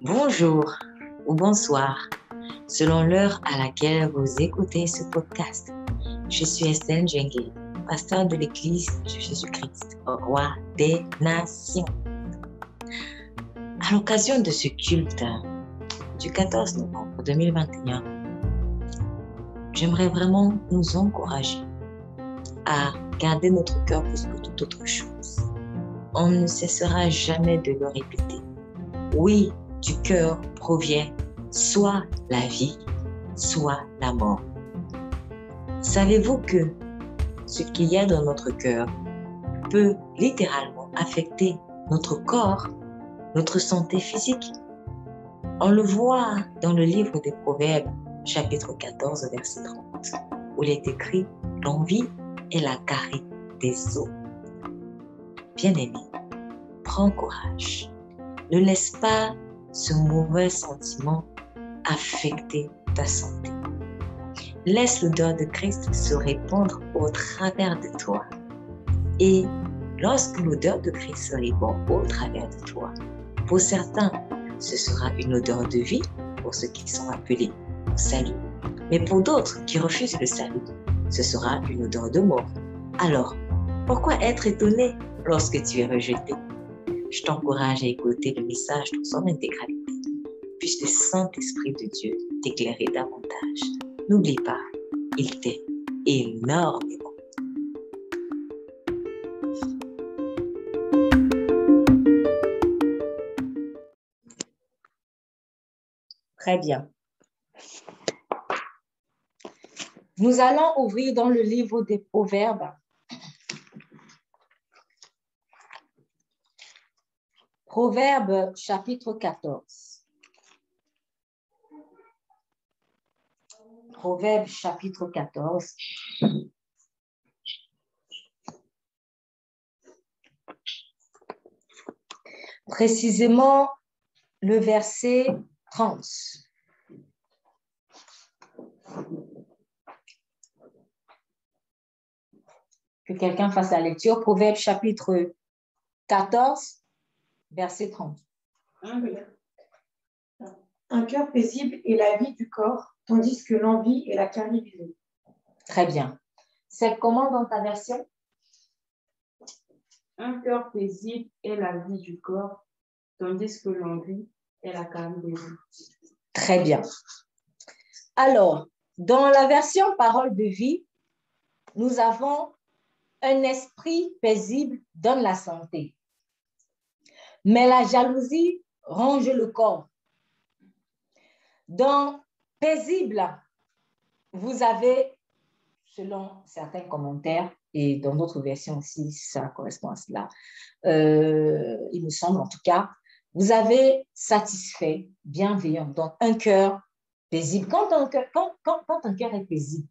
Bonjour ou bonsoir, selon l'heure à laquelle vous écoutez ce podcast. Je suis Estelle Djengue, pasteur de l'Église de Jésus-Christ, roi des nations. À l'occasion de ce culte du 14 novembre 2021, j'aimerais vraiment nous encourager à garder notre cœur plus que toute autre chose. On ne cessera jamais de le répéter. Oui, du cœur provient soit la vie, soit la mort. Savez-vous que ce qu'il y a dans notre cœur peut littéralement affecter notre corps, notre santé physique? On le voit dans le livre des Proverbes, chapitre 14, verset 30, où il est écrit « L'envie est la carie des os ». Bien-aimé, prends courage. Ne laisse pas ce mauvais sentiment affecter ta santé. Laisse l'odeur de Christ se répandre au travers de toi. Et lorsque l'odeur de Christ se répand au travers de toi, pour certains, ce sera une odeur de vie pour ceux qui sont appelés au salut. Mais pour d'autres qui refusent le salut, ce sera une odeur de mort. Alors, pourquoi être étonné lorsque tu es rejeté? Je t'encourage à écouter le message dans son intégralité. Puisse le Saint-Esprit de Dieu t'éclairer davantage. N'oublie pas, il t'aime énormément. Très bien. Nous allons ouvrir dans le livre des Proverbes. Proverbes chapitre 14. Proverbes chapitre 14. Précisément le verset 30. Que quelqu'un fasse la lecture. Proverbes chapitre 14. Verset 30. Un cœur paisible est la vie du corps, tandis que l'envie est la carie des os. Très bien. C'est comment dans ta version? Un cœur paisible est la vie du corps, tandis que l'envie est la carie des os. Très bien. Alors, dans la version parole de vie, nous avons un esprit paisible donne la santé. Mais la jalousie ronge le corps. Dans paisible, vous avez, selon certains commentaires, et dans d'autres versions aussi, ça correspond à cela, il me semble en tout cas, vous avez satisfait, bienveillant, donc un cœur paisible. Quand un cœur est paisible,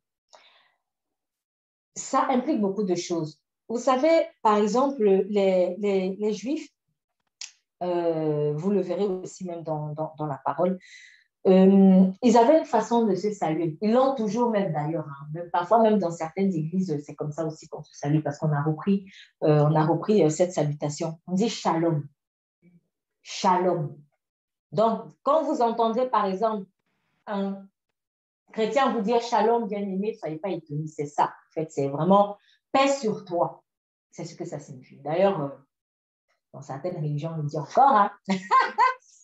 ça implique beaucoup de choses. Vous savez, par exemple, les Juifs, vous le verrez aussi même dans la parole, ils avaient une façon de se saluer. Ils l'ont toujours même d'ailleurs. Parfois même dans certaines églises, c'est comme ça aussi qu'on se salue parce qu'on a repris cette salutation. On dit shalom. Shalom. Donc, quand vous entendrez par exemple un chrétien vous dire shalom bien-aimé, ne soyez pas étonnés, c'est ça. En fait, c'est vraiment paix sur toi. C'est ce que ça signifie. D'ailleurs, dans certaines religions, on dit encore, hein?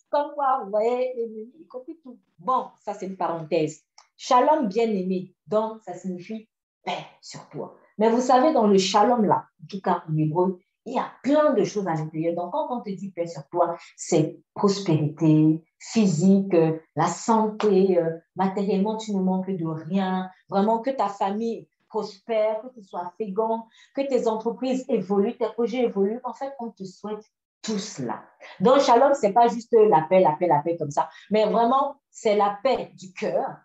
Comme quoi, vous voyez, il copie tout. Bon, ça c'est une parenthèse. Shalom bien-aimé, donc ça signifie paix sur toi. Mais vous savez, dans le shalom là, en tout cas en hébreu, il y a plein de choses à l'intérieur. Donc quand on te dit paix sur toi, c'est prospérité physique, la santé, matériellement tu ne manques de rien, vraiment que ta famille prospère, que tu sois fécond, que tes entreprises évoluent, tes projets évoluent. En fait, on te souhaite tout cela. Donc, shalom, ce n'est pas juste la paix comme ça, mais vraiment, c'est la paix du cœur,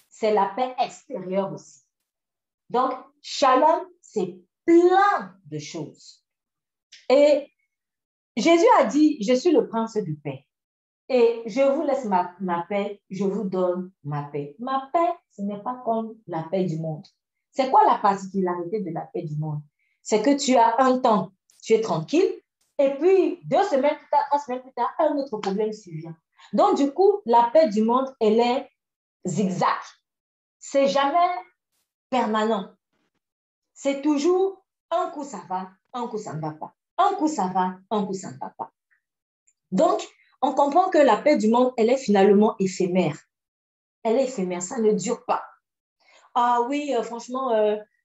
c'est la paix extérieure aussi. Donc, shalom, c'est plein de choses. Et Jésus a dit, je suis le prince de paix. Et je vous laisse ma paix, je vous donne ma paix. Ma paix, ce n'est pas comme la paix du monde. C'est quoi la particularité de la paix du monde? C'est que tu as un temps, tu es tranquille, et puis 2 semaines plus tard, 3 semaines plus tard, un autre problème survient. Donc, du coup, la paix du monde, elle est zigzag. C'est jamais permanent. C'est toujours un coup ça va, un coup ça ne va pas. Un coup ça va, un coup ça ne va pas. Donc, on comprend que la paix du monde, elle est finalement éphémère. Elle est éphémère, ça ne dure pas. Ah oui, franchement,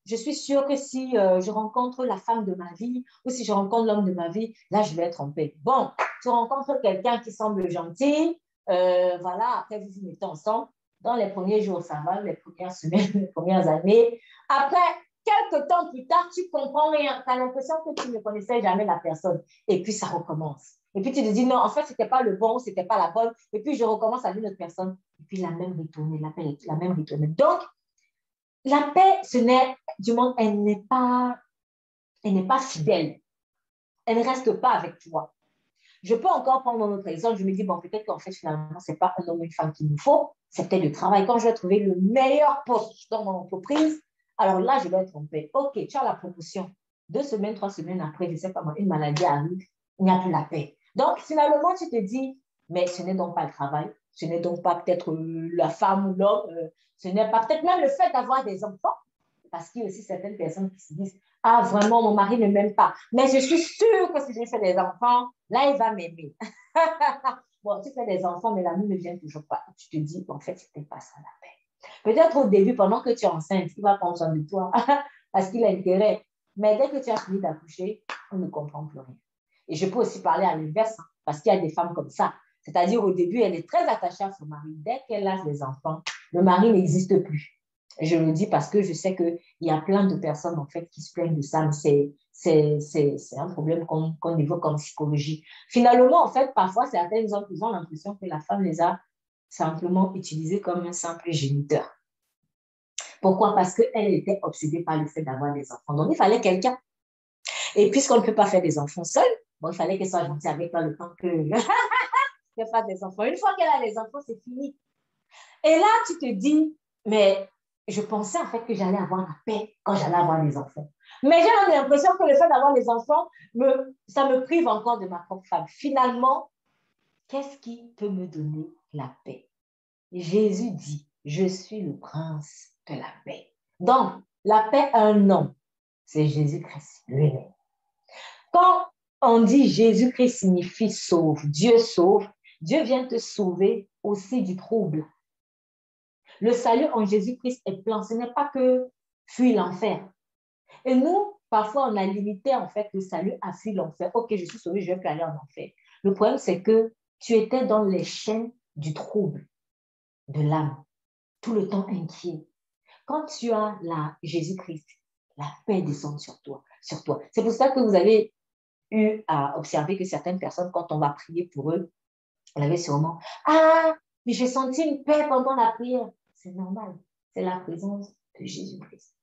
je suis sûre que si je rencontre la femme de ma vie ou si je rencontre l'homme de ma vie, là, je vais être en paix. Bon, tu rencontres quelqu'un qui semble gentil, voilà, après vous vous mettez ensemble. Dans les premiers jours, ça va, les premières semaines, les premières années. Après, quelques temps plus tard, tu comprends rien. Tu as l'impression que tu ne connaissais jamais la personne. Et puis, ça recommence. Et puis, tu te dis, non, en fait, ce n'était pas le bon, ce n'était pas la bonne. Et puis, je recommence avec une autre personne. Et puis, la même ritournée, la même ritournée. Donc, la paix, ce n'est, du monde, elle n'est pas fidèle. Elle ne reste pas avec toi. Je peux encore prendre un autre exemple. Je me dis, bon, peut-être qu'en fait, finalement, ce n'est pas un homme ou une femme qu'il nous faut. C'est peut-être le travail. Quand je vais trouver le meilleur poste dans mon entreprise, alors là, je vais être en paix. OK, tu as la promotion. 2 semaines, 3 semaines après, je ne sais pas moi, une maladie arrive, il n'y a plus la paix. Donc, finalement, tu te dis, mais ce n'est donc pas le travail. Ce n'est donc pas peut-être la femme ou l'homme. Ce n'est pas peut-être même le fait d'avoir des enfants. Parce qu'il y a aussi certaines personnes qui se disent, ah, vraiment, mon mari ne m'aime pas. Mais je suis sûre que si j'ai fait des enfants, là, il va m'aimer. Bon, tu fais des enfants, mais l'amour ne vient toujours pas. Tu te dis, en fait, c'était pas ça la paix. Peut-être au début, pendant que tu es enceinte, il va prendre soin de toi parce qu'il a intérêt. Mais dès que tu as fini d'accoucher, on ne comprend plus rien. Et je peux aussi parler à l'inverse, hein, parce qu'il y a des femmes comme ça. C'est-à-dire, au début, elle est très attachée à son mari. Dès qu'elle a des enfants, le mari n'existe plus. Je le dis parce que je sais qu'il y a plein de personnes en fait qui se plaignent de ça, mais c'est un problème qu'on évoque en psychologie. Finalement, en fait, parfois, certaines hommes ont l'impression que la femme les a simplement utilisés comme un simple géniteur. Pourquoi? Parce qu'elle était obsédée par le fait d'avoir des enfants. Donc, il fallait quelqu'un. Et puisqu'on ne peut pas faire des enfants seul, bon, il fallait qu'elle soit gentille avec toi le temps qu'elle fasse des enfants. Une fois qu'elle a des enfants, c'est fini. Et là, tu te dis, mais je pensais en fait que j'allais avoir la paix quand j'allais avoir des enfants. Mais j'ai l'impression que le fait d'avoir des enfants, ça me prive encore de ma propre femme. Finalement, qu'est-ce qui peut me donner la paix? Jésus dit, je suis le prince de la paix. Donc, la paix a un nom, c'est Jésus-Christ lui-même. Quand on dit Jésus-Christ signifie sauve, Dieu vient te sauver aussi du trouble. Le salut en Jésus-Christ est plein. Ce n'est pas que fuir l'enfer. Et nous, parfois, on a limité en fait le salut à fuir l'enfer. Ok, je suis sauvé, je ne vais plus aller en enfer. Le problème, c'est que tu étais dans les chaînes du trouble de l'âme, tout le temps inquiet. Quand tu as la Jésus-Christ, la paix descend sur toi, sur toi. C'est pour ça que vous avez eu à observer que certaines personnes, quand on va prier pour eux, on avait sûrement, ah, mais j'ai senti une paix pendant la prière. C'est normal. C'est la présence de Jésus-Christ.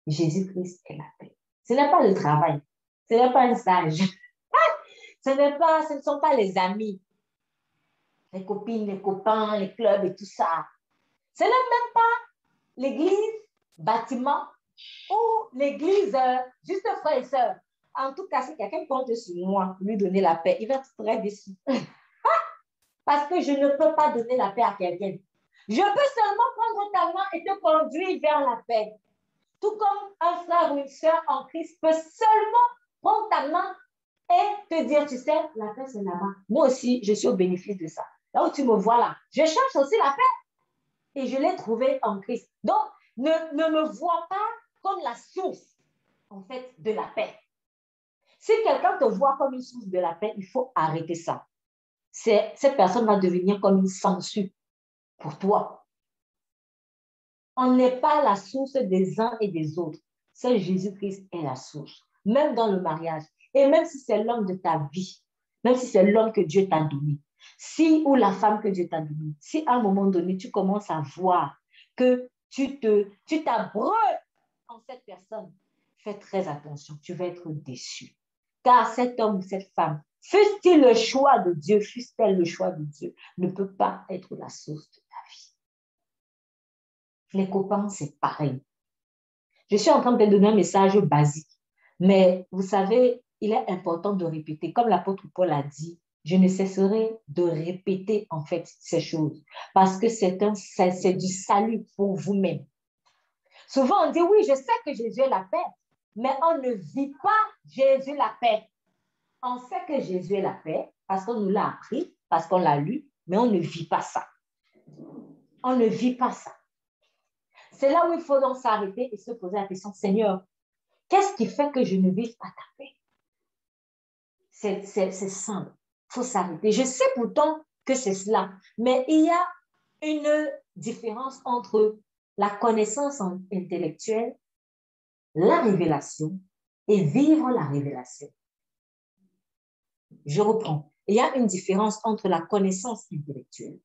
Jésus-Christ est la paix. Ce n'est pas le travail. Ce n'est pas un stage. Ce ne sont pas les amis, les copines, les copains, les clubs et tout ça. Ce n'est même pas l'église, bâtiment ou l'église, juste frères et sœurs. En tout cas, si quelqu'un compte sur moi pour lui donner la paix, il va être très déçu. Parce que je ne peux pas donner la paix à quelqu'un. Je peux seulement prendre ta main et te conduire vers la paix. Tout comme un frère ou une sœur en Christ peut seulement prendre ta main et te dire, tu sais, la paix c'est là-bas. Moi aussi, je suis au bénéfice de ça. Là où tu me vois là, je cherche aussi la paix et je l'ai trouvée en Christ. Donc, ne me vois pas comme la source, en fait, de la paix. Si quelqu'un te voit comme une source de la paix, il faut arrêter ça. Cette personne va devenir comme une censure pour toi. On n'est pas la source des uns et des autres. C'est Jésus-Christ est la source. Même dans le mariage. Et même si c'est l'homme de ta vie, même si c'est l'homme que Dieu t'a donné, si ou la femme que Dieu t'a donné, si à un moment donné, tu commences à voir que tu t'abreuves en cette personne, fais très attention, tu vas être déçu. Car cet homme ou cette femme, fût-il le choix de Dieu, fût-elle le choix de Dieu, ne peut pas être la source de ta vie. Les copains, c'est pareil. Je suis en train de donner un message basique, mais vous savez, il est important de répéter. Comme l'apôtre Paul a dit, je ne cesserai de répéter en fait ces choses parce que c'est du salut pour vous-même. Souvent, on dit, oui, je sais que Jésus est la paix, mais on ne vit pas Jésus la paix. On sait que Jésus est la paix parce qu'on nous l'a appris, parce qu'on l'a lu, mais on ne vit pas ça. On ne vit pas ça. C'est là où il faut donc s'arrêter et se poser la question, Seigneur, qu'est-ce qui fait que je ne vive pas ta paix? C'est simple. Il faut s'arrêter. Je sais pourtant que c'est cela, mais il y a une différence entre la connaissance intellectuelle, la révélation et vivre la révélation. Je reprends. Il y a une différence entre la connaissance intellectuelle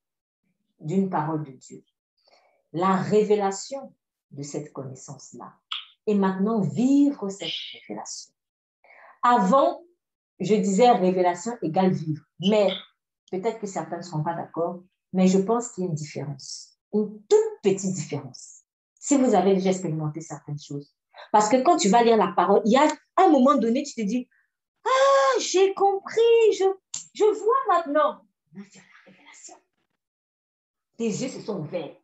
d'une parole de Dieu, la révélation de cette connaissance-là, et maintenant vivre cette révélation. Avant, je disais révélation égale vivre, mais peut-être que certains ne seront pas d'accord, mais je pense qu'il y a une différence, une toute petite différence, si vous avez déjà expérimenté certaines choses. Parce que quand tu vas lire la parole, il y a un moment donné, tu te dis, ah, j'ai compris, je vois maintenant. C'est la révélation. Tes yeux se sont ouverts.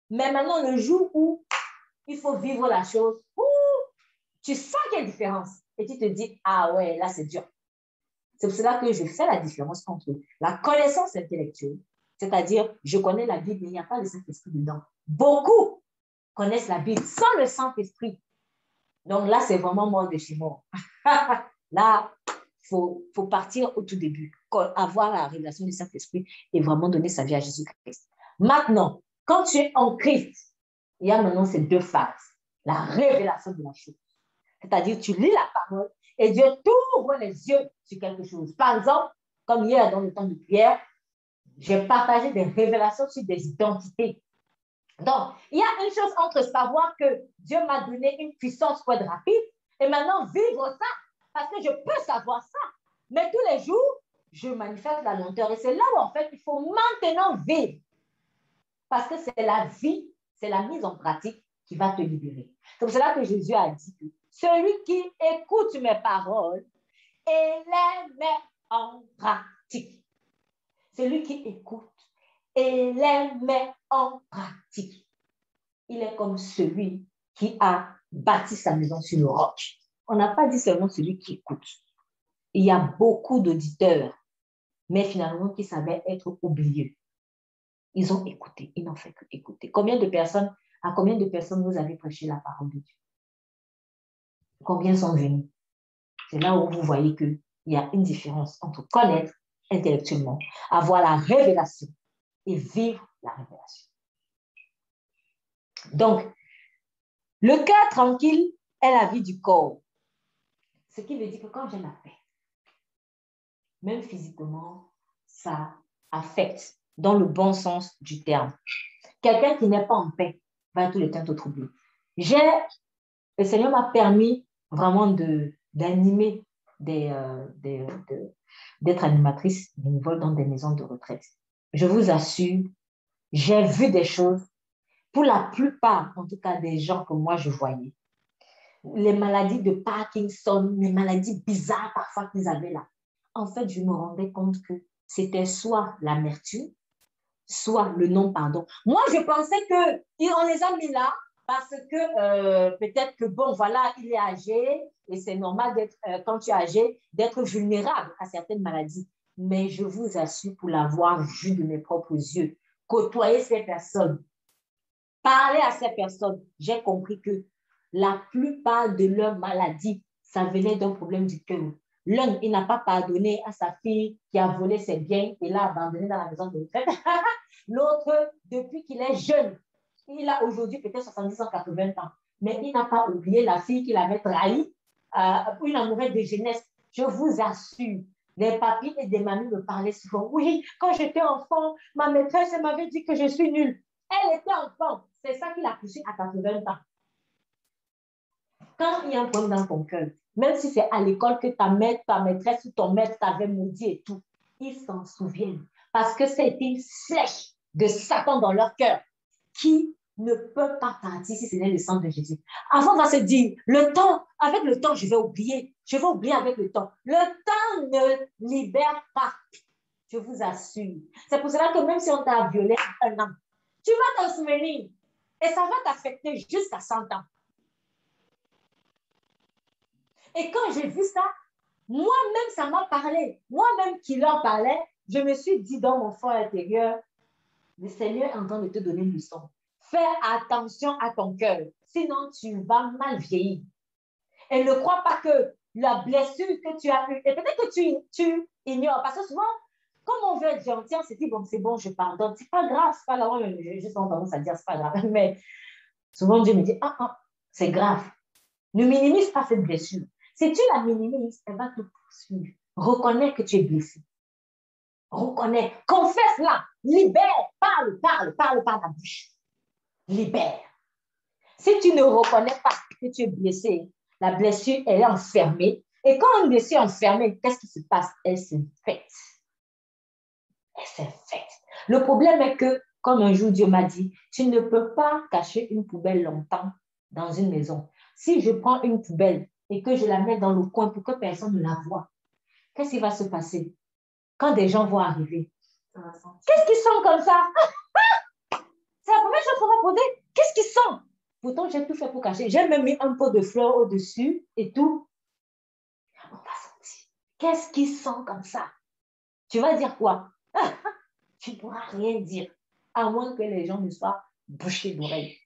Mais maintenant, le jour où il faut vivre la chose, tu sens qu'il y a une différence. Et tu te dis, ah ouais, là, c'est dur. C'est pour cela que je fais la différence entre la connaissance intellectuelle, c'est-à-dire, je connais la Bible, mais il n'y a pas le Saint-Esprit dedans. Beaucoup connaissent la Bible sans le Saint-Esprit. Donc là, c'est vraiment mort de chez mort. Là, il faut partir au tout début, avoir la révélation du Saint-Esprit et vraiment donner sa vie à Jésus-Christ. Maintenant, quand tu es en Christ, il y a maintenant ces deux phases. La révélation de la chose. C'est-à-dire, tu lis la parole et Dieu t'ouvre les yeux sur quelque chose. Par exemple, comme hier dans le temps de prière, j'ai partagé des révélations sur des identités. Donc, il y a une chose entre savoir que Dieu m'a donné une puissance pour être rapide et maintenant vivre ça, parce que je peux savoir ça. Mais tous les jours, je manifeste la lenteur. Et c'est là où, en fait, il faut maintenant vivre. Parce que c'est la vie, c'est la mise en pratique qui va te libérer. C'est pour cela que Jésus a dit que celui qui écoute mes paroles et les met en pratique. Celui qui écoute et les met en pratique. Il est comme celui qui a bâti sa maison sur le roc. On n'a pas dit seulement celui qui écoute. Il y a beaucoup d'auditeurs, mais finalement qui savaient être oubliés. Ils ont écouté, ils n'ont fait que écouter. À combien de personnes vous avez prêché la parole de Dieu? Combien sont venus? C'est là où vous voyez qu'il y a une différence entre connaître intellectuellement, avoir la révélation et vivre la révélation. Donc, le cœur tranquille est la vie du corps. Ce qui veut dire que quand j'ai la paix, même physiquement, ça affecte dans le bon sens du terme. Quelqu'un qui n'est pas en paix va tout le temps te troubler. Le Seigneur m'a permis vraiment d'animer, d'être animatrice bénévole dans des maisons de retraite. Je vous assure, j'ai vu des choses, pour la plupart, en tout cas des gens que moi je voyais, les maladies de Parkinson, les maladies bizarres parfois qu'ils avaient là. En fait, je me rendais compte que c'était soit l'amertume, soit le non-pardon. Moi, je pensais qu'on les a mis là parce que peut-être que, bon, voilà, il est âgé et c'est normal d'être, quand tu es âgé, d'être vulnérable à certaines maladies. Mais je vous assure, pour l'avoir vu de mes propres yeux, côtoyer ces personnes, parler à ces personnes, j'ai compris que la plupart de leurs maladies, ça venait d'un problème du cœur. L'un, il n'a pas pardonné à sa fille qui a volé ses biens et l'a abandonné dans la maison de retraite. L'autre, depuis qu'il est jeune, il a aujourd'hui peut-être 70 ans, 80 ans, mais il n'a pas oublié la fille qu'il avait trahie, une amoureuse de jeunesse. Je vous assure, les papis et des mamies me parlaient souvent. Oui, quand j'étais enfant, ma maîtresse m'avait dit que je suis nulle. Elle était enfant. C'est ça qui l'a poussée à 80 ans. Quand il y a un problème dans ton cœur, même si c'est à l'école que ta maîtresse ou ton maître t'avait maudit et tout, ils s'en souviennent. Parce que c'était une flèche de Satan dans leur cœur qui ne peut pas partir si ce n'est le sang de Jésus. Avant, on va se dire, avec le temps, je vais oublier avec le temps. Le temps ne libère pas, je vous assure. C'est pour cela que même si on t'a violé un an, tu vas t'en souvenir et ça va t'affecter jusqu'à 100 ans. Et quand j'ai vu ça, moi-même, ça m'a parlé. Moi-même qui leur parlais, je me suis dit dans mon fort intérieur, le Seigneur est en train de te donner une leçon. Fais attention à ton cœur, sinon tu vas mal vieillir. Et ne crois pas que la blessure que tu as eue, et peut-être que tu ignores, parce que souvent, comme on veut être gentil, on se dit, bon, c'est bon, je pardonne. C'est pas grave, c'est pas grave. J'ai juste tendance à dire, c'est pas grave. Mais souvent, Dieu me dit, c'est grave. Ne minimise pas cette blessure. Si tu la minimises, elle va te poursuivre. Reconnais que tu es blessé. Reconnais. Confesse-la. Libère. Parle par la bouche. Libère. Si tu ne reconnais pas que tu es blessé, la blessure, elle est enfermée. Et quand une blessure est enfermée, qu'est-ce qui se passe? Elle s'infecte. Elle s'infecte. Le problème est que, comme un jour Dieu m'a dit, tu ne peux pas cacher une poubelle longtemps dans une maison. Si je prends une poubelle et que je la mets dans le coin pour que personne ne la voie, qu'est-ce qui va se passer quand des gens vont arriver? Qu'est-ce qui sent comme ça? C'est la première chose qu'on va poser. Qu'est-ce qui sent? Pourtant, j'ai tout fait pour cacher. J'ai même mis un pot de fleurs au-dessus et tout. On va sentir. Qu'est-ce qui sent comme ça? Tu vas dire quoi? Tu ne pourras rien dire, à moins que les gens ne soient bouchés d'oreilles.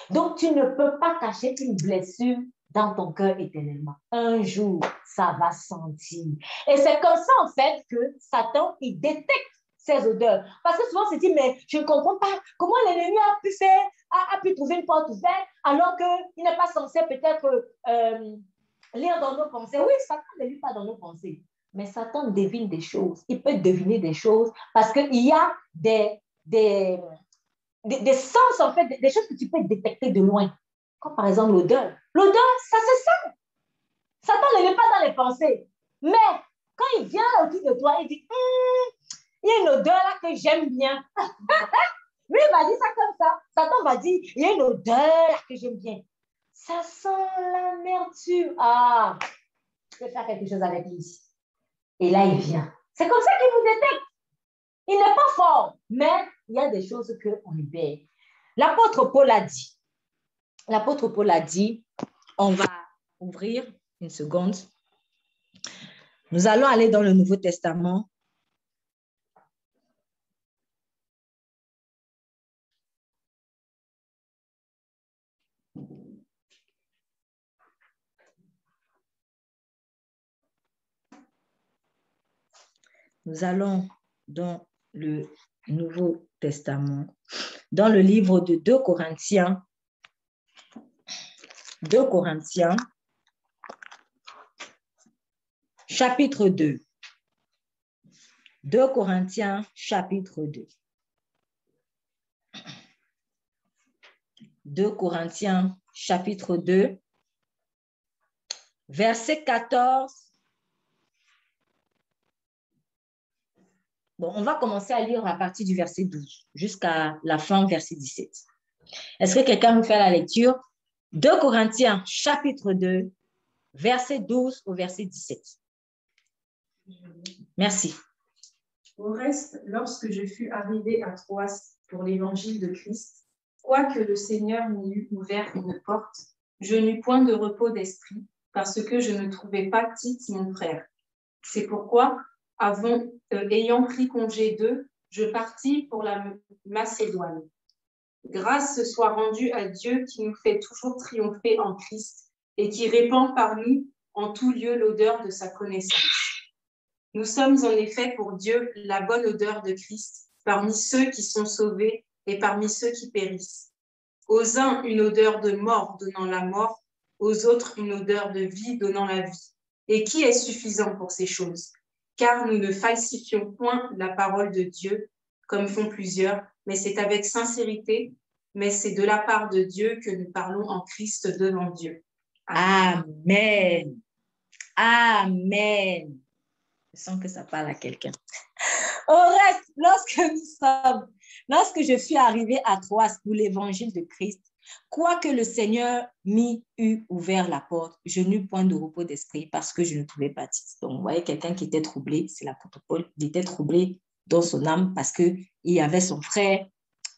Donc, tu ne peux pas cacher une blessure dans ton cœur éternellement. Un jour, ça va sentir. Et c'est comme ça, en fait, que Satan, il détecte ces odeurs. Parce que souvent, on se dit, mais je ne comprends pas comment l'ennemi a pu trouver une porte ouverte alors qu'il n'est pas censé peut-être lire dans nos pensées. Oui, Satan ne lit pas dans nos pensées. Mais Satan devine des choses. Il peut deviner des choses parce qu'il y a des sens, en fait, des choses que tu peux détecter de loin. Comme par exemple l'odeur. L'odeur, ça se sent. Satan ne lit pas dans les pensées. Mais quand il vient autour de toi, il dit, il y a une odeur là que j'aime bien. Lui, il va dire ça comme ça. Satan va dire, il y a une odeur là que j'aime bien. Ça sent l'amertume. Ah, je vais faire quelque chose avec lui. Et là, il vient. C'est comme ça qu'il vous détecte. Il n'est pas fort, mais il y a des choses qu'on libère. L'apôtre Paul a dit, on va ouvrir une seconde. Nous allons aller dans le Nouveau Testament. Nous allons dans le Nouveau Testament, dans le livre de 2 Corinthiens. 2 Corinthiens, chapitre 2. 2 Corinthiens, chapitre 2. 2 Corinthiens, chapitre 2, verset 14. Bon, on va commencer à lire à partir du verset 12 jusqu'à la fin, verset 17. Est-ce que quelqu'un veut faire la lecture? 2 Corinthiens, chapitre 2, verset 12 au verset 17. Merci. Au reste, lorsque je fus arrivé à Troas pour l'évangile de Christ, quoique le Seigneur m'y eût ouvert une porte, je n'eus point de repos d'esprit, parce que je ne trouvais pas Tite, mon frère. C'est pourquoi, ayant pris congé d'eux, je partis pour la Macédoine. Grâce soit rendue à Dieu qui nous fait toujours triompher en Christ et qui répand par nous en tout lieu l'odeur de sa connaissance. Nous sommes en effet pour Dieu la bonne odeur de Christ parmi ceux qui sont sauvés et parmi ceux qui périssent. Aux uns, une odeur de mort donnant la mort, aux autres, une odeur de vie donnant la vie. Et qui est suffisant pour ces choses? Car nous ne falsifions point la parole de Dieu, comme font plusieurs, mais c'est avec sincérité, mais c'est de la part de Dieu que nous parlons en Christ devant Dieu. Amen. Amen. Je sens que ça parle à quelqu'un. Au reste, lorsque je suis arrivée à Troas pour l'évangile de Christ, quoique le Seigneur m'y eût ouvert la porte, je n'eus point de repos d'esprit parce que je ne trouvais pas titre. Donc, vous voyez, quelqu'un qui était troublé, c'est l'apôtre Paul, il était troublé dans son âme parce qu'il y avait son frère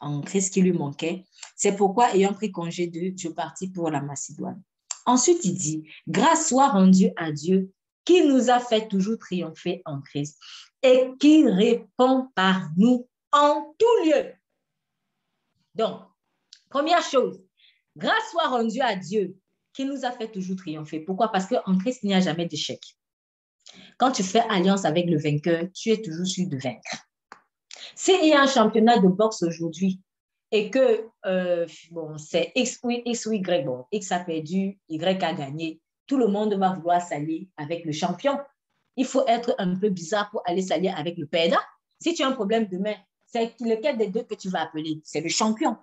en Christ qui lui manquait. C'est pourquoi, ayant pris congé d'eux, je partis pour la Macédoine. Ensuite, il dit, grâce soit rendue à Dieu qui nous a fait toujours triompher en Christ et qui répond par nous en tout lieu. Donc, première chose, grâce soit rendue à Dieu qui nous a fait toujours triompher. Pourquoi? Parce qu'en Christ, il n'y a jamais d'échec. Quand tu fais alliance avec le vainqueur, tu es toujours sûr de vaincre. S'il y a un championnat de boxe aujourd'hui et que c'est X ou Y, bon, X a perdu, Y a gagné, tout le monde va vouloir s'allier avec le champion. Il faut être un peu bizarre pour aller s'allier avec le perdant. Si tu as un problème demain, c'est lequel des deux que tu vas appeler? C'est le champion.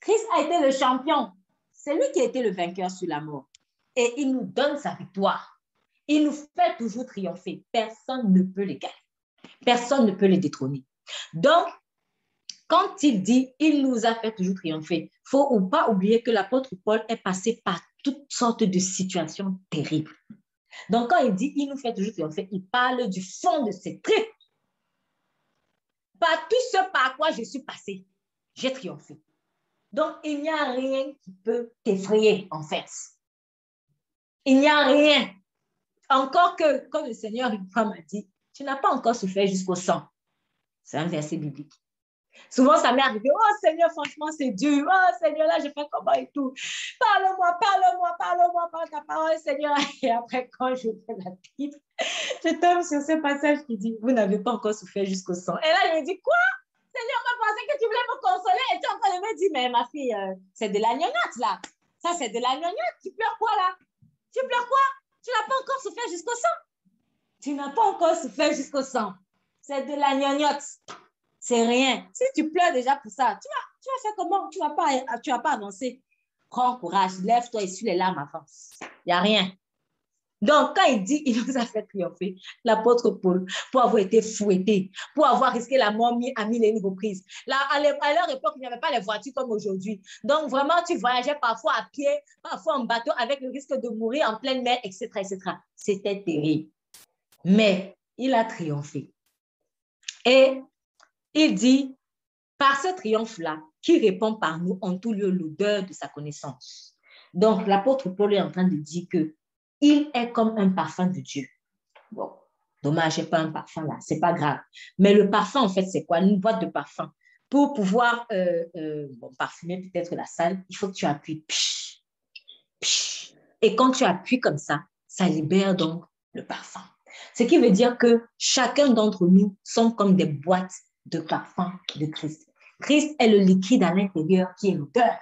Christ a été le champion. C'est lui qui a été le vainqueur sur la mort. Et il nous donne sa victoire. Il nous fait toujours triompher. Personne ne peut l'égaler. Personne ne peut le détrôner. Donc, quand il dit « il nous a fait toujours triompher », il ne faut pas oublier que l'apôtre Paul est passé par toutes sortes de situations terribles. Donc, quand il dit « il nous fait toujours triompher », il parle du fond de ses tripes. Par tout ce par quoi je suis passé, j'ai triomphé. Donc, il n'y a rien qui peut t'effrayer en fait. Il n'y a rien. Encore que, comme le Seigneur m'a dit, tu n'as pas encore souffert jusqu'au sang. C'est un verset biblique. Souvent, ça m'est arrivé, oh Seigneur, franchement, c'est dur. Oh Seigneur, là, je fais comment et tout. Parle-moi par ta parole, Seigneur. Et après, quand je fais la Bible, je tombe sur ce passage qui dit, vous n'avez pas encore souffert jusqu'au sang. Et là, je me dis, quoi? Seigneur, moi, je pensais que tu voulais me consoler. Et tu es en train de me dire, mais ma fille, c'est de la gnognotte, là. Ça, c'est de la gnognotte. Tu pleures quoi, là? Tu pleures quoi? Tu n'as pas encore souffert jusqu'au sang. Tu n'as pas encore souffert jusqu'au sang. C'est de la gnognotte. C'est rien. Si tu pleures déjà pour ça, tu vas faire comment? Tu vas pas avancer. Prends courage, lève-toi et suis les larmes, avance. Il n'y a rien. Donc, quand il dit, il nous a fait triompher, l'apôtre Paul, pour avoir été fouetté, pour avoir risqué la mort à mille et une reprises. Là, à leur époque, il n'y avait pas les voitures comme aujourd'hui. Donc, vraiment, tu voyageais parfois à pied, parfois en bateau, avec le risque de mourir en pleine mer, etc., etc. C'était terrible. Mais il a triomphé. Et il dit, par ce triomphe-là, qui répand par nous en tout lieu l'odeur de sa connaissance. Donc, l'apôtre Paul est en train de dire qu'il est comme un parfum de Dieu. Bon, dommage, je n'ai pas un parfum là, ce n'est pas grave. Mais le parfum, en fait, c'est quoi? Une boîte de parfum. Pour pouvoir parfumer peut-être la salle, il faut que tu appuies. Psh, psh. Et quand tu appuies comme ça libère donc le parfum. Ce qui veut dire que chacun d'entre nous sommes comme des boîtes de parfum de Christ. Christ est le liquide à l'intérieur qui est l'odeur.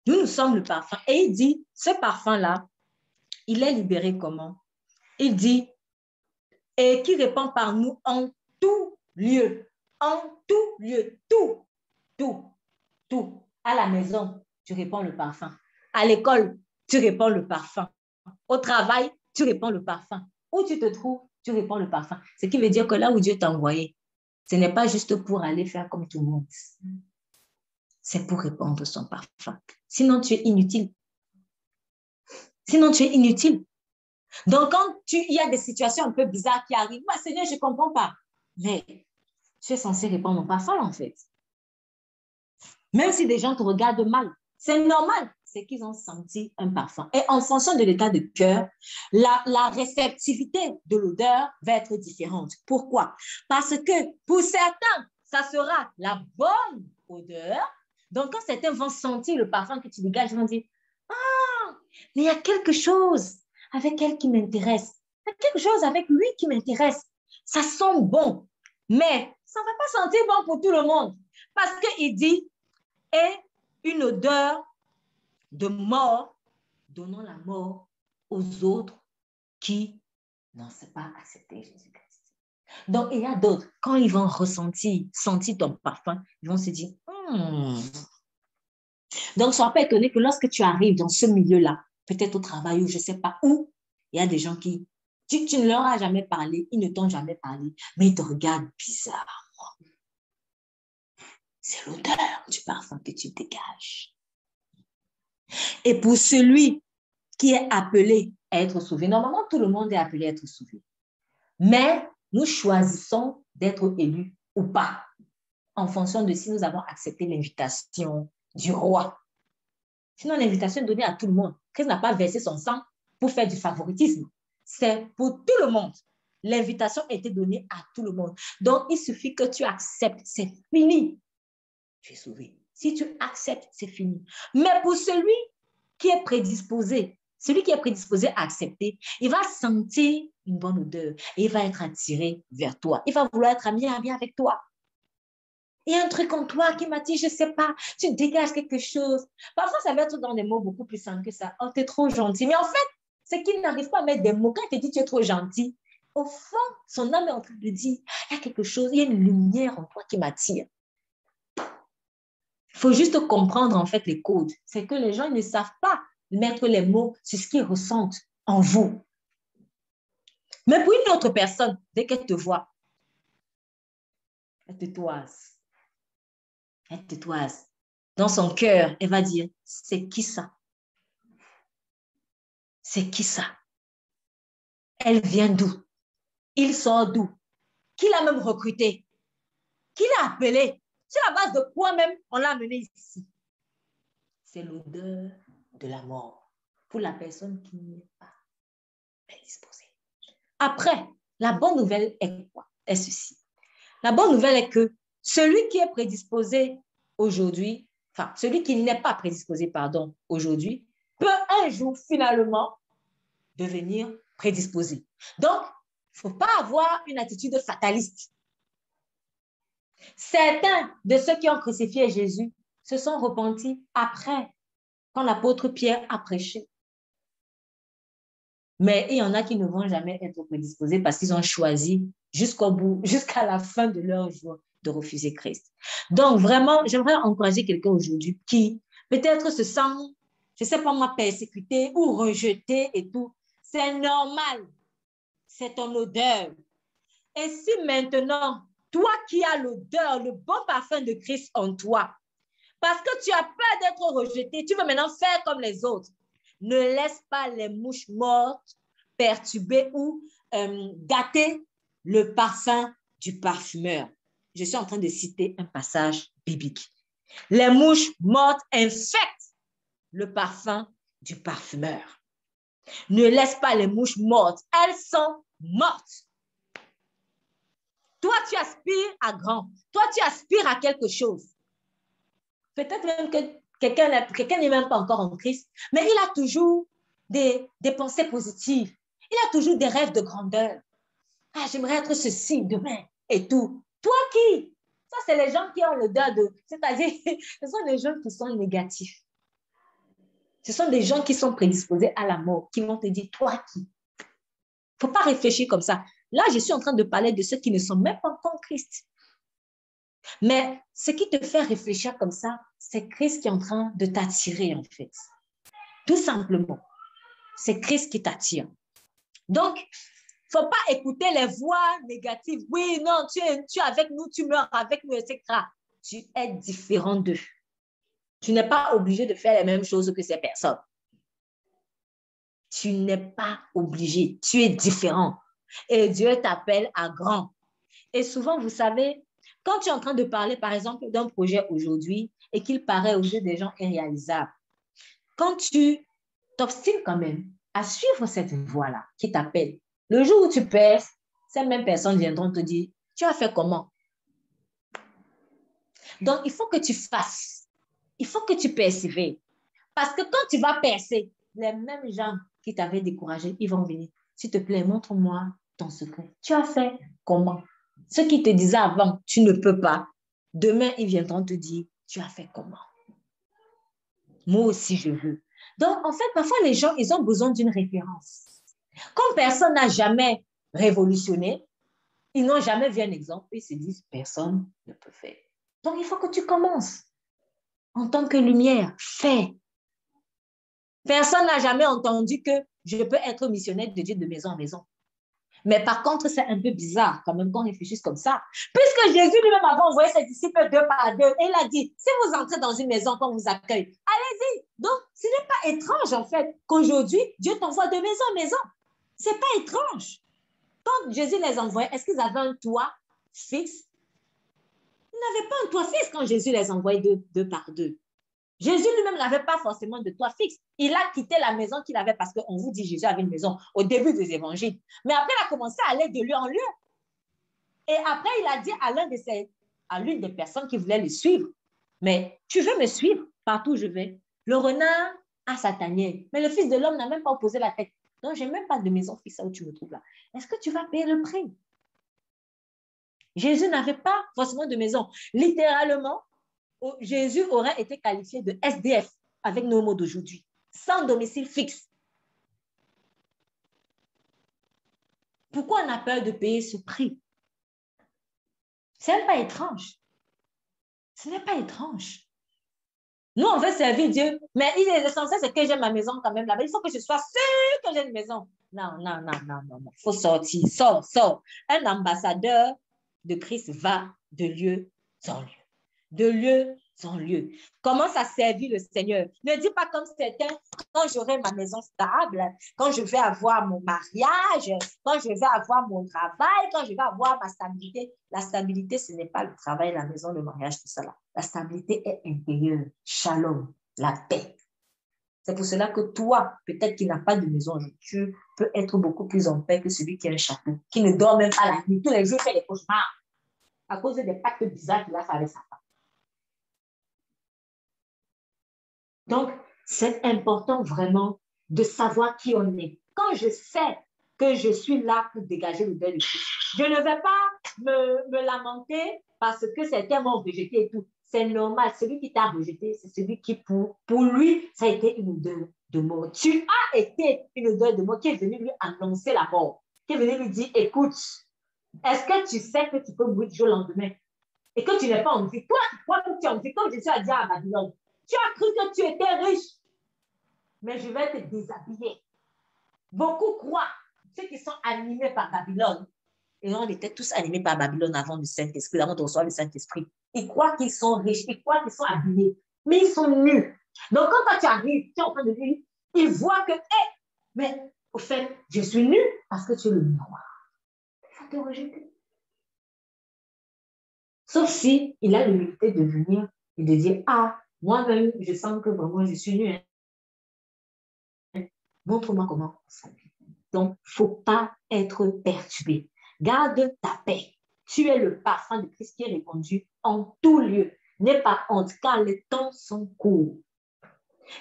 Nous sommes le parfum. Et il dit, ce parfum-là, il est libéré comment? Il dit, et qui répand par nous en tout lieu. En tout lieu. Tout. À la maison, tu répands le parfum. À l'école, tu répands le parfum. Au travail, tu répands le parfum. Où tu te trouves, tu répands le parfum. Ce qui veut dire que là où Dieu t'a envoyé, ce n'est pas juste pour aller faire comme tout le monde. C'est pour répandre son parfum. Sinon, tu es inutile. Donc, quand il y a des situations un peu bizarres qui arrivent, moi, Seigneur, je ne comprends pas. Mais tu es censé répandre mon parfum, en fait. Même si des gens te regardent mal, c'est normal. C'est qu'ils ont senti un parfum. Et en fonction de l'état de cœur, la réceptivité de l'odeur va être différente. Pourquoi? Parce que pour certains, ça sera la bonne odeur. Donc, quand certains vont sentir le parfum que tu dégages, ils vont dire, ah, mais il y a quelque chose avec elle qui m'intéresse. Il y a quelque chose avec lui qui m'intéresse. Ça sent bon, mais ça ne va pas sentir bon pour tout le monde. Parce qu'il dit, et une odeur de mort, donnant la mort aux autres qui n'ont pas accepté Jésus-Christ. Donc, il y a d'autres, quand ils vont sentir ton parfum, ils vont se dire, Donc, ne sois pas étonné que lorsque tu arrives dans ce milieu-là, peut-être au travail ou je ne sais pas où, il y a des gens qui Tu ne leur as jamais parlé, ils ne t'ont jamais parlé, mais ils te regardent bizarre. C'est l'odeur du parfum que tu dégages. Et pour celui qui est appelé à être sauvé, normalement, tout le monde est appelé à être sauvé. Mais nous choisissons d'être élus ou pas, en fonction de si nous avons accepté l'invitation du roi. Sinon, l'invitation est donnée à tout le monde. Christ n'a pas versé son sang pour faire du favoritisme. C'est pour tout le monde. L'invitation a été donnée à tout le monde. Donc, il suffit que tu acceptes. C'est fini. Tu es sauvé. Si tu acceptes, c'est fini. Mais pour celui qui est prédisposé à accepter, il va sentir une bonne odeur et il va être attiré vers toi. Il va vouloir être ami avec toi. Il y a un truc en toi qui m'a dit, je ne sais pas, tu dégages quelque chose. Parfois, ça va être dans des mots beaucoup plus simples que ça. Oh, tu es trop gentil. Mais en fait, c'est qu'il n'arrive pas à mettre des mots. Quand il te dit, tu es trop gentil, au fond, son âme est en train de dire, il y a quelque chose, il y a une lumière en toi qui m'attire. Il faut juste comprendre, en fait, les codes. C'est que les gens ne savent pas mettre les mots sur ce qu'ils ressentent en vous. Mais pour une autre personne, dès qu'elle te voit, elle te toise. Elle te toise. Dans son cœur, elle va dire, c'est qui ça? C'est qui ça? Elle vient d'où? Il sort d'où? Qui l'a même recruté? Qui l'a appelé? Sur la base de quoi même on l'a amené ici? C'est l'odeur de la mort pour la personne qui n'est pas prédisposée. Après, la bonne nouvelle est quoi? Est ceci. La bonne nouvelle est que celui qui est prédisposé aujourd'hui, enfin, celui qui n'est pas prédisposé, pardon, aujourd'hui, peut un jour finalement devenir prédisposé. Donc, il ne faut pas avoir une attitude fataliste. Certains de ceux qui ont crucifié Jésus se sont repentis après, quand l'apôtre Pierre a prêché. Mais il y en a qui ne vont jamais être prédisposés parce qu'ils ont choisi jusqu'au bout, jusqu'à la fin de leur jour, de refuser Christ. Donc, vraiment, j'aimerais encourager quelqu'un aujourd'hui qui peut-être se sent, je ne sais pas moi, persécuté ou rejeté et tout. C'est normal. C'est ton odeur. Et si maintenant, toi qui as l'odeur, le bon parfum de Christ en toi, parce que tu as peur d'être rejeté, tu veux maintenant faire comme les autres, ne laisse pas les mouches mortes perturber ou gâter le parfum du parfumeur. Je suis en train de citer un passage biblique. Les mouches mortes infectent le parfum du parfumeur. Ne laisse pas les mouches mortes. Elles sont mortes. Toi, tu aspires à grand. Toi, tu aspires à quelque chose. Peut-être même que quelqu'un n'est même pas encore en Christ, mais il a toujours des pensées positives. Il a toujours des rêves de grandeur. Ah, j'aimerais être ceci demain et tout. Toi qui? Ça, c'est les gens qui ont l'odeur de... C'est-à-dire, ce sont les gens qui sont négatifs. Ce sont des gens qui sont prédisposés à la mort, qui vont te dire, toi qui? Il ne faut pas réfléchir comme ça. Là, je suis en train de parler de ceux qui ne sont même pas encore en Christ. Mais ce qui te fait réfléchir comme ça, c'est Christ qui est en train de t'attirer, en fait. Tout simplement. C'est Christ qui t'attire. Donc, il ne faut pas écouter les voix négatives. Oui, non, tu es avec nous, tu meurs avec nous, etc. Tu es différent d'eux. Tu n'es pas obligé de faire les mêmes choses que ces personnes. Tu n'es pas obligé. Tu es différent. Et Dieu t'appelle à grand. Et souvent, vous savez, quand tu es en train de parler, par exemple, d'un projet aujourd'hui et qu'il paraît aux yeux des gens irréalisable, quand tu t'obstines quand même à suivre cette voie-là qui t'appelle, le jour où tu perds, ces mêmes personnes viendront te dire, tu as fait comment? Donc, il faut que tu fasses. Il faut que tu persévères. Parce que quand tu vas percer, les mêmes gens qui t'avaient découragé, ils vont venir. S'il te plaît, montre-moi ton secret. Tu as fait comment? Ceux qui te disaient avant, tu ne peux pas. Demain, ils viendront te dire, tu as fait comment? Moi aussi, je veux. Donc, en fait, parfois, les gens, ils ont besoin d'une référence. Comme personne n'a jamais révolutionné, ils n'ont jamais vu un exemple, ils se disent, personne ne peut faire. Donc, il faut que tu commences. En tant que lumière, fais. Personne n'a jamais entendu que je peux être missionnaire de Dieu de maison en maison. Mais par contre, c'est un peu bizarre quand même qu'on réfléchisse comme ça. Puisque Jésus lui-même avait envoyé ses disciples 2 par 2 et il a dit, si vous entrez dans une maison qu'on vous accueille, allez-y. Donc, ce n'est pas étrange en fait qu'aujourd'hui, Dieu t'envoie de maison en maison. Ce n'est pas étrange. Quand Jésus les envoyait, est-ce qu'ils avaient un toit fixe? Ils n'avaient pas un toit fixe quand Jésus les envoyait 2 par 2. Jésus lui-même n'avait pas forcément de toit fixe. Il a quitté la maison qu'il avait parce qu'on vous dit Jésus avait une maison au début des évangiles. Mais après, il a commencé à aller de lieu en lieu. Et après, il a dit à l'une des personnes qui voulait le suivre, mais tu veux me suivre partout où je vais? Le renard a sa tanière, mais le Fils de l'homme n'a même pas posé la tête. Donc, je n'ai même pas de maison fixe où tu me trouves là. Est-ce que tu vas payer le prix? Jésus n'avait pas forcément de maison. Littéralement, Jésus aurait été qualifié de SDF avec nos mots d'aujourd'hui, sans domicile fixe. Pourquoi on a peur de payer ce prix? Ce n'est pas étrange. Ce n'est pas étrange. Nous, on veut servir Dieu, mais il est essentiel, c'est que j'ai ma maison quand même là-bas. Il faut que je sois sûre que j'ai une maison. Non. Il faut sortir. Sors. Un ambassadeur de Christ va de lieu en lieu. De lieu en lieu. Commence à servir le Seigneur. Ne dis pas comme certains, quand j'aurai ma maison stable, quand je vais avoir mon mariage, quand je vais avoir mon travail, quand je vais avoir ma stabilité. La stabilité, ce n'est pas le travail, la maison, le mariage, tout ça là. La stabilité est intérieure. Shalom, la paix. C'est pour cela que toi, peut-être qui n'as pas de maison, tu peux être beaucoup plus en paix que celui qui a un château, qui ne dort même pas la nuit. Tous les jours, il fait des cauchemars à cause des pactes bizarres qu'il a fait avec sa femme. Donc, c'est important vraiment de savoir qui on est. Quand je sais que je suis là pour dégager le deuil de Christ, je ne vais pas me lamenter parce que certains m'ont rejeté et tout. C'est normal. Celui qui t'a rejeté, c'est celui qui, pour lui, ça a été une odeur de mort. Tu as été une odeur de mort qui est venue lui annoncer la mort, qui est venue lui dire, écoute, est-ce que tu sais que tu peux mourir du jour au lendemain et que tu n'es pas en vie? Toi, tu crois que tu es en vie, comme Jésus a dit à Babylone. Tu as cru que tu étais riche, mais je vais te déshabiller. Beaucoup croient, ceux qui sont animés par Babylone, et on était tous animés par Babylone avant le Saint-Esprit, avant de recevoir le Saint-Esprit. Ils croient qu'ils sont riches, ils croient qu'ils sont habillés, mais ils sont nus. Donc quand toi, tu arrives, tu es en train de vivre, ils voient que, mais au fait, je suis nu parce que tu es le miroir. Il faut te rejeter. Sauf si il a l'humilité de venir et de dire, moi-même, je sens que vraiment je suis nu. Montre-moi comment on s'habille. Donc, il ne faut pas être perturbé. Garde ta paix. Tu es le parfum de Christ qui est répandu en tout lieu. N'aie pas honte, car les temps sont courts.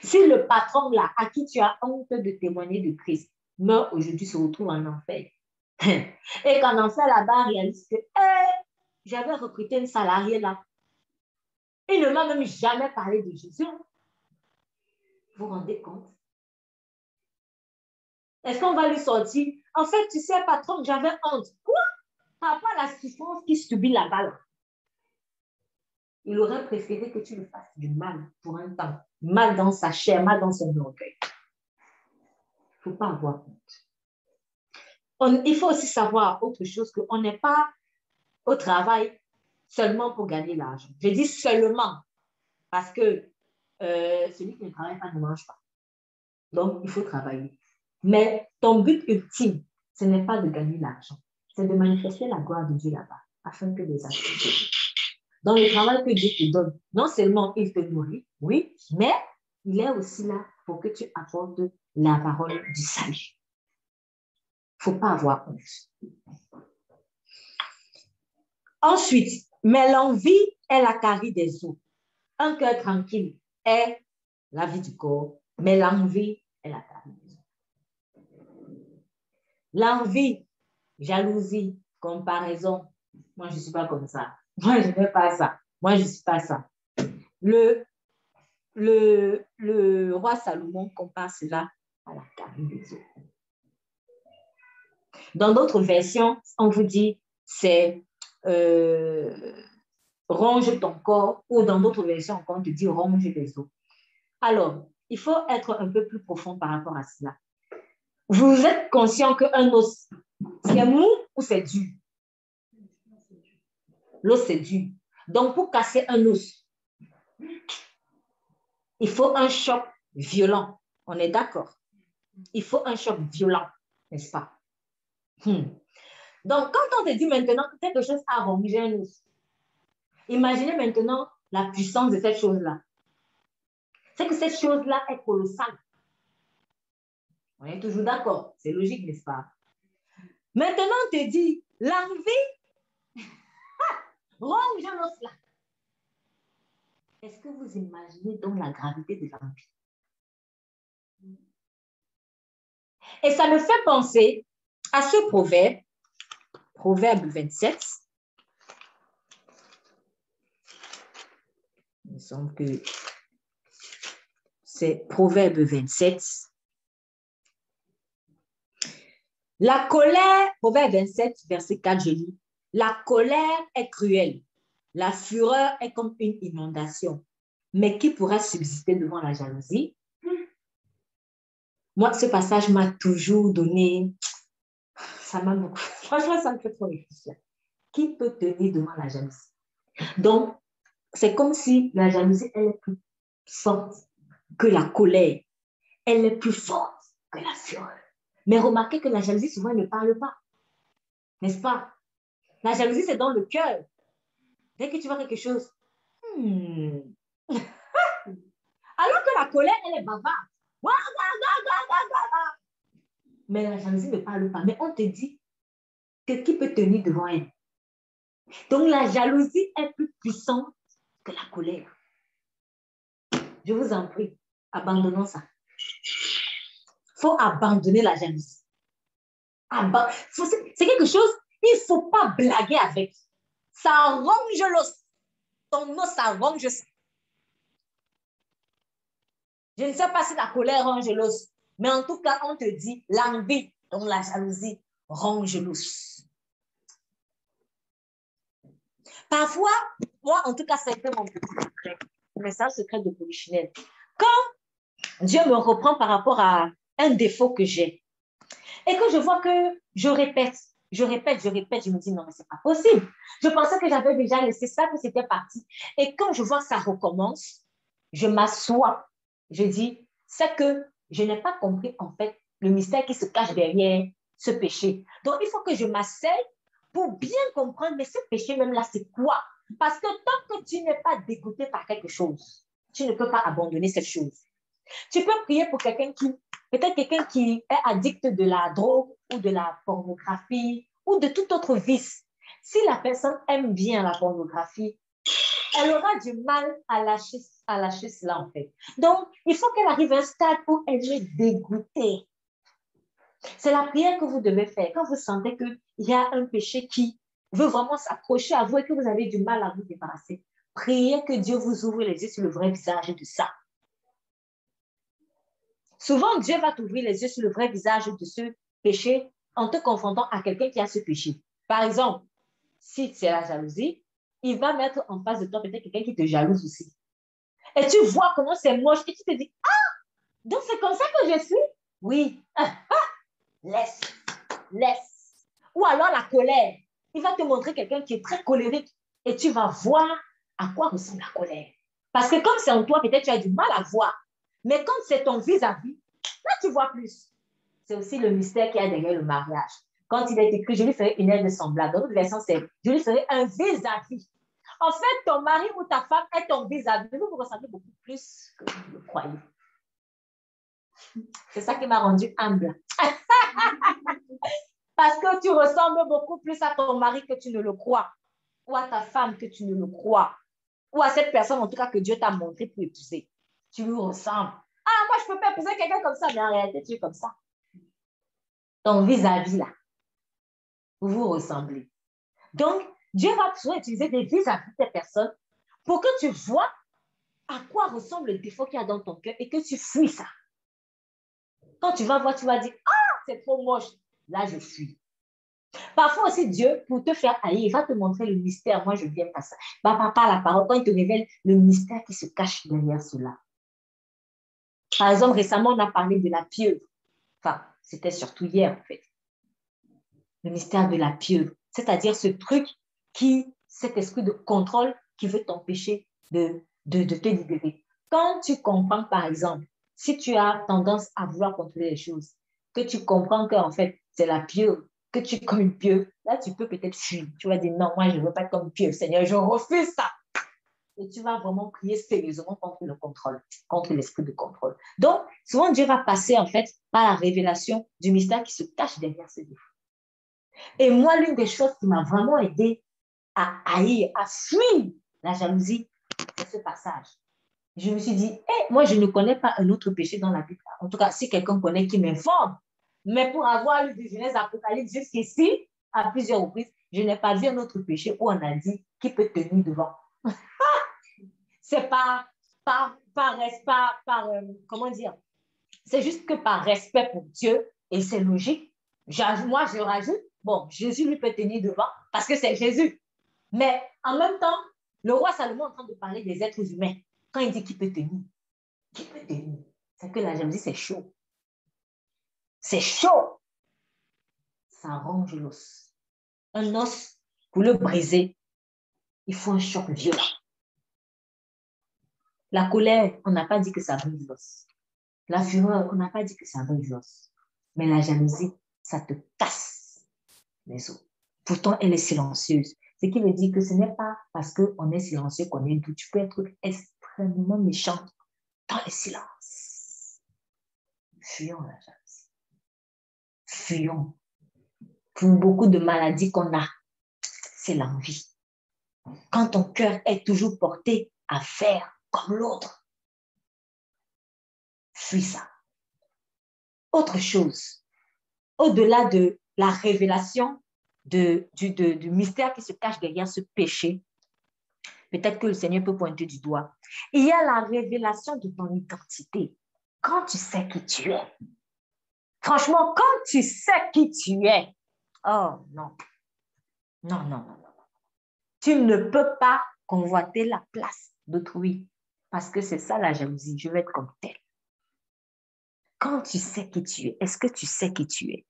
Si le patron là, à qui tu as honte de témoigner de Christ, meurt aujourd'hui, se retrouve en enfer. Et qu'en enfer là-bas, réalise que j'avais recruté une salariée là. Il ne m'a même jamais parlé de Jésus. Vous vous rendez compte? Est-ce qu'on va lui sortir? En fait, tu sais, patron, j'avais honte. Quoi? Par rapport à la souffrance qu'il subit là-bas. Il aurait préféré que tu lui fasses du mal pour un temps. Mal dans sa chair, mal dans son orgueil. Il ne faut pas avoir honte. Il faut aussi savoir autre chose, qu'on n'est pas au travail seulement pour gagner l'argent. Je dis seulement parce que celui qui ne travaille pas ne mange pas. Donc, il faut travailler. Mais ton but ultime, ce n'est pas de gagner l'argent. C'est de manifester la gloire de Dieu là-bas, afin que les actions. Dans le travail que Dieu te donne, non seulement il te nourrit, oui, mais il est aussi là pour que tu apportes la parole du salut. Il ne faut pas avoir honte. Ensuite, mais l'envie est la carie des eaux. Un cœur tranquille est la vie du corps, mais l'envie est la carie des eaux. L'envie, jalousie, comparaison, moi je ne suis pas comme ça. Moi je ne fais pas ça. Moi je ne suis pas ça. Le roi Salomon compare cela à la carie des eaux. Dans d'autres versions, on vous dit c'est ronge ton corps, ou dans d'autres versions, on te dit ronge les os. Alors, il faut être un peu plus profond par rapport à cela. Vous êtes conscient qu'un os, C'est mou ou c'est dur? L'os, c'est dur. Donc, pour casser un os, il faut un choc violent. On est d'accord? Il faut un choc violent, n'est-ce pas? Donc, quand on te dit maintenant que quelque chose a rongé un os, imaginez maintenant la puissance de cette chose-là. C'est que cette chose-là est colossale. On est toujours d'accord. C'est logique, n'est-ce pas? Maintenant, on te dit, l'envie ronge l'os là. Est-ce que vous imaginez donc la gravité de l'envie? Et ça me fait penser à ce proverbe, proverbe 27. Il me semble que c'est proverbe 27. La colère, proverbe 27, verset 4, je lis. La colère est cruelle, la fureur est comme une inondation. Mais qui pourra subsister devant la jalousie? Moi, ce passage m'a toujours donné, ça m'a beaucoup, franchement, ça me fait trop réfléchir. Qui peut tenir devant la jalousie? Donc, c'est comme si la jalousie, elle est plus forte que la colère. Elle est plus forte que la fureur. Mais remarquez que la jalousie, souvent, elle ne parle pas. N'est-ce pas? La jalousie, c'est dans le cœur. Dès que tu vois quelque chose, alors que la colère, elle est bavarde. Mais la jalousie ne parle pas. Mais on te dit que qui peut tenir devant elle? Donc, la jalousie est plus puissante que la colère. Je vous en prie, abandonnons ça. Il faut abandonner la jalousie. C'est quelque chose, il ne faut pas blaguer avec. Ça ronge l'os. Ton os, ça ronge ça. Je ne sais pas si la colère ronge l'os, mais en tout cas, on te dit l'envie, donc la jalousie, ronge l'os. Parfois, moi, en tout cas, c'était mon petit secret. Mais c'est un secret de polichinelle. Quand Dieu me reprend par rapport à un défaut que j'ai, et que je vois que je répète, je me dis non, mais c'est pas possible. Je pensais que j'avais déjà laissé ça, que c'était parti. Et quand je vois que ça recommence, je m'assois. Je dis, c'est que je n'ai pas compris en fait le mystère qui se cache derrière ce péché. Donc, il faut que je m'asseye pour bien comprendre, mais ce péché même là, c'est quoi? Parce que tant que tu n'es pas dégoûté par quelque chose, tu ne peux pas abandonner cette chose. Tu peux prier pour quelqu'un qui, peut-être quelqu'un qui est addict de la drogue ou de la pornographie ou de tout autre vice. Si la personne aime bien la pornographie, elle aura du mal à lâcher cela en fait. Donc, il faut qu'elle arrive à un stade où elle est dégoûtée. C'est la prière que vous devez faire. Quand vous sentez qu'il y a un péché qui veut vraiment s'accrocher à vous et que vous avez du mal à vous débarrasser, priez que Dieu vous ouvre les yeux sur le vrai visage de ça. Souvent, Dieu va t'ouvrir les yeux sur le vrai visage de ce péché en te confrontant à quelqu'un qui a ce péché. Par exemple, si c'est la jalousie, il va mettre en face de toi peut-être quelqu'un qui te jalouse aussi. Et tu vois comment c'est moche et tu te dis, ah, donc c'est comme ça que je suis? Oui. Laisse. Ou alors la colère. Il va te montrer quelqu'un qui est très colérique et tu vas voir à quoi ressemble la colère. Parce que comme c'est en toi, peut-être tu as du mal à voir. Mais quand c'est ton vis-à-vis, là tu vois plus. C'est aussi le mystère qu'il y a derrière le mariage. Quand il est écrit, je lui ferai une aide semblable. Dans notre version, c'est je lui ferai un vis-à-vis. En fait, ton mari ou ta femme est ton vis-à-vis. Vous vous ressemblez beaucoup plus que vous le croyez. C'est ça qui m'a rendu humble. Parce que tu ressembles beaucoup plus à ton mari que tu ne le crois. Ou à ta femme que tu ne le crois. Ou à cette personne, en tout cas, que Dieu t'a montré pour épouser. Tu lui ressembles. Ah, moi, je ne peux pas épouser quelqu'un comme ça. Mais en réalité, tu es comme ça. Ton vis-à-vis, là, vous vous ressemblez. Donc, Dieu va toujours utiliser des vis-à-vis de personnes pour que tu vois à quoi ressemble le défaut qu'il y a dans ton cœur et que tu fuis ça. Quand tu vas voir, tu vas dire, ah, c'est trop moche. Là, je fuis. Parfois aussi, Dieu, pour te faire haïr, il va te montrer le mystère. Moi, je viens pas ça. Par la parole, quand il te révèle le mystère qui se cache derrière cela. Par exemple, récemment, on a parlé de la pieuvre. Enfin, c'était surtout hier, en fait. le mystère de la pieuvre, c'est-à-dire ce truc cet esprit de contrôle qui veut t'empêcher de te libérer. Quand tu comprends, par exemple, si tu as tendance à vouloir contrôler les choses, que tu comprends qu'en fait, c'est la pieuvre, que tu es comme une pieuvre, là, tu peux peut-être fuir. Tu vas dire, non, moi, je ne veux pas être comme une pieuvre, Seigneur, je refuse ça. Et tu vas vraiment prier sérieusement contre le contrôle, contre l'esprit de contrôle. Donc, souvent, Dieu va passer, en fait, par la révélation du mystère qui se cache derrière ce défaut. Et moi, l'une des choses qui m'a vraiment aidé à haïr, à fuir la jalousie, c'est ce passage. Je me suis dit, moi, je ne connais pas un autre péché dans la Bible. En tout cas, si quelqu'un connaît, qui m'informe. Mais pour avoir lu du Genèse Apocalypse jusqu'ici, à plusieurs reprises, je n'ai pas vu un autre péché où on a dit qui peut tenir devant. C'est comment dire, c'est juste que par respect pour Dieu, et c'est logique, moi je rajoute, bon, Jésus lui peut tenir devant parce que c'est Jésus. Mais en même temps, le roi Salomon est en train de parler des êtres humains. Quand il dit qui peut tenir, c'est que la jalousie, c'est chaud. C'est chaud. Ça ronge l'os. Un os, pour le briser, il faut un choc violent. La colère, on n'a pas dit que ça brise l'os. La fureur, on n'a pas dit que ça brise l'os. Mais la jalousie, ça te casse les os. Pourtant, elle est silencieuse. Ce qui veut dire que ce n'est pas parce qu'on est silencieux qu'on est doux. Tu peux être extrêmement méchant dans le silence. Fuyons la jalousie. Fuyons. Pour beaucoup de maladies qu'on a, c'est l'envie. Quand ton cœur est toujours porté à faire comme l'autre, fuis ça. Autre chose, au-delà de la révélation du mystère qui se cache derrière ce péché, peut-être que le Seigneur peut pointer du doigt. Il y a la révélation de ton identité. Quand tu sais qui tu es. Franchement, quand tu sais qui tu es, oh non. Non, non, non, non. Tu ne peux pas convoiter la place d'autrui parce que c'est ça la jalousie. Je vais être comme tel. Quand tu sais qui tu es, est-ce que tu sais qui tu es?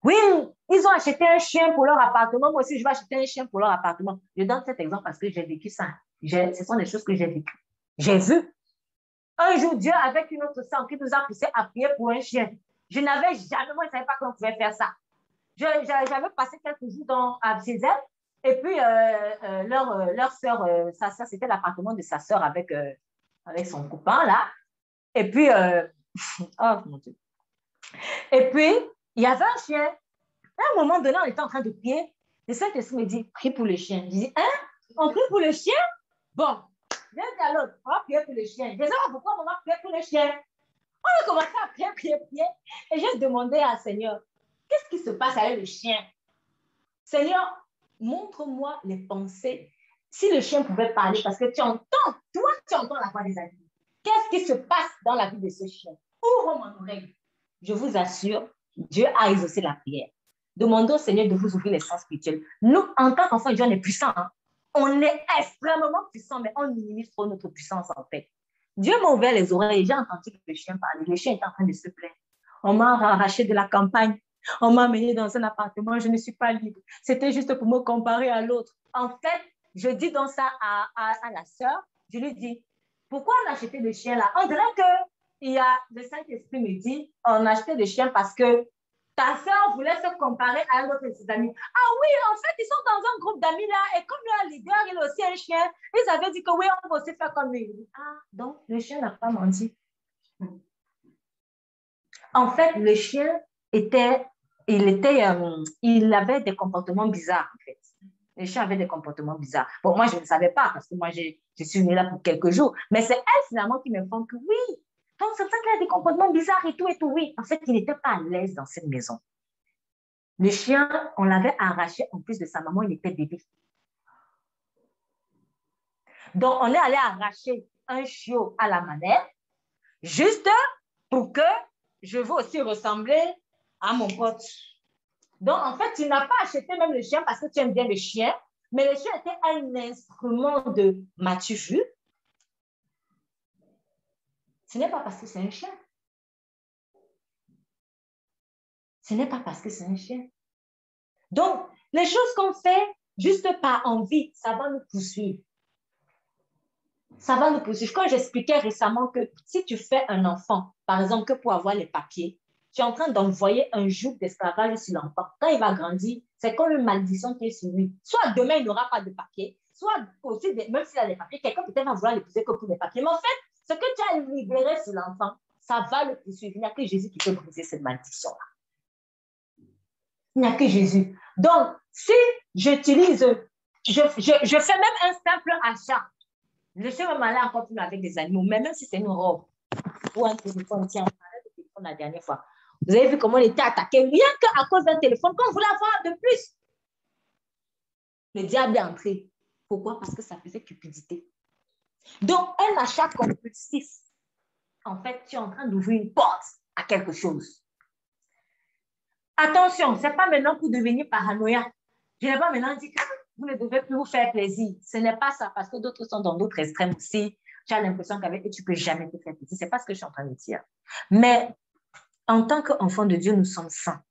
Oui, ils ont acheté un chien pour leur appartement. Moi aussi, je vais acheter un chien pour leur appartement. Je donne cet exemple parce que j'ai vécu ça. Ce sont des choses que j'ai vécues. J'ai vu. Un jour, Dieu, avec une autre sœur qui nous a poussé à prier pour un chien. Je n'avais jamais, moi, je ne savais pas qu'on pouvait faire ça. J'avais passé quelques jours chez elle. Et puis, leur sœur, sa sœur, c'était l'appartement de sa sœur avec son copain, là. Et puis, oh mon Dieu. Et puis, il y avait un chien. À un moment donné, on était en train de prier. Le Saint-Esprit me dit, prie pour le chien. Je dis, hein? On prie pour le chien? Bon, viens à l'autre, on va prier pour le chien. Je ne sais pas pourquoi on va prier pour le chien. On a commencé à prier. Et j'ai demandé à Seigneur, qu'est-ce qui se passe avec le chien? Seigneur, montre-moi les pensées. Si le chien pouvait parler, parce que tu entends la voix des animaux. Qu'est-ce qui se passe dans la vie de ce chien? Ouvre mon oreille. Je vous assure, Dieu a exaucé la prière. Demandons au Seigneur de vous ouvrir les sens spirituels. Nous, en tant qu'enfants de Dieu, on est puissants. Hein? On est extrêmement puissants, mais on minimise trop notre puissance en fait. Dieu m'a ouvert les oreilles et j'ai entendu le chien parler. Le chien était en train de se plaindre. On m'a arraché de la campagne. On m'a amené dans un appartement. Je ne suis pas libre. C'était juste pour me comparer à l'autre. En fait, je dis donc ça à la sœur. Je lui dis, pourquoi on a acheté le chien là? On dirait que le Saint-Esprit me dit, on a acheté le chien parce que ta sœur voulait se comparer à un autre de ses amis. Ah oui, en fait, ils sont dans un groupe d'amis là, et comme leur leader, il a aussi un chien, ils avaient dit que oui, on va aussi faire comme lui. Ah, donc le chien n'a pas menti. En fait, le chien il avait des comportements bizarres, en fait. Le chien avait des comportements bizarres. Bon, moi, je ne savais pas, parce que moi, je suis venue là pour quelques jours. Mais c'est elle, finalement, qui m'informe que oui, donc c'est ça qu'il a des comportements bizarres et tout, oui. En fait, il n'était pas à l'aise dans cette maison. Le chien, on l'avait arraché en plus de sa maman, il était bébé. Donc, on est allé arracher un chiot à la manette, juste pour que je veux aussi ressembler à mon pote. Donc, en fait, tu n'as pas acheté même le chien parce que tu aimes bien le chien, mais le chien était un instrument de m'as-tu vu? Ce n'est pas parce que c'est un chien. Ce n'est pas parce que c'est un chien. Donc, les choses qu'on fait juste par envie, ça va nous poursuivre. Ça va nous poursuivre. Quand j'expliquais récemment que si tu fais un enfant, par exemple, que pour avoir les papiers, tu es en train d'envoyer un joug d'esclavage sur l'enfant. Quand il va grandir, c'est comme une malédiction qui est sur lui. Soit demain, il n'aura pas de papiers, soit aussi, même s'il a des papiers, quelqu'un peut-être va vouloir l'épouser que pour des papiers. Mais en fait, ce que tu as libéré sur l'enfant, ça va le poursuivre. Il n'y a que Jésus qui peut briser cette malédiction-là. Il n'y a que Jésus. Donc, si j'utilise, je fais même un simple achat. Je suis même allée encore plus avec des animaux, mais même si c'est une robe ou un téléphone, tiens, on parlait de téléphone la dernière fois. Vous avez vu comment on était attaqué, rien qu'à cause d'un téléphone, qu'on voulait avoir de plus. Le diable est entré. Pourquoi? Parce que ça faisait cupidité. Donc, un achat compulsif, en fait, tu es en train d'ouvrir une porte à quelque chose. Attention, ce n'est pas maintenant pour devenir paranoïaque. Je n'ai pas maintenant dit que vous ne devez plus vous faire plaisir. Ce n'est pas ça, parce que d'autres sont dans d'autres extrêmes aussi. Tu as l'impression qu'avec eux, tu ne peux jamais te faire plaisir. Ce n'est pas ce que je suis en train de dire. Mais en tant qu'enfants de Dieu, nous sommes saints.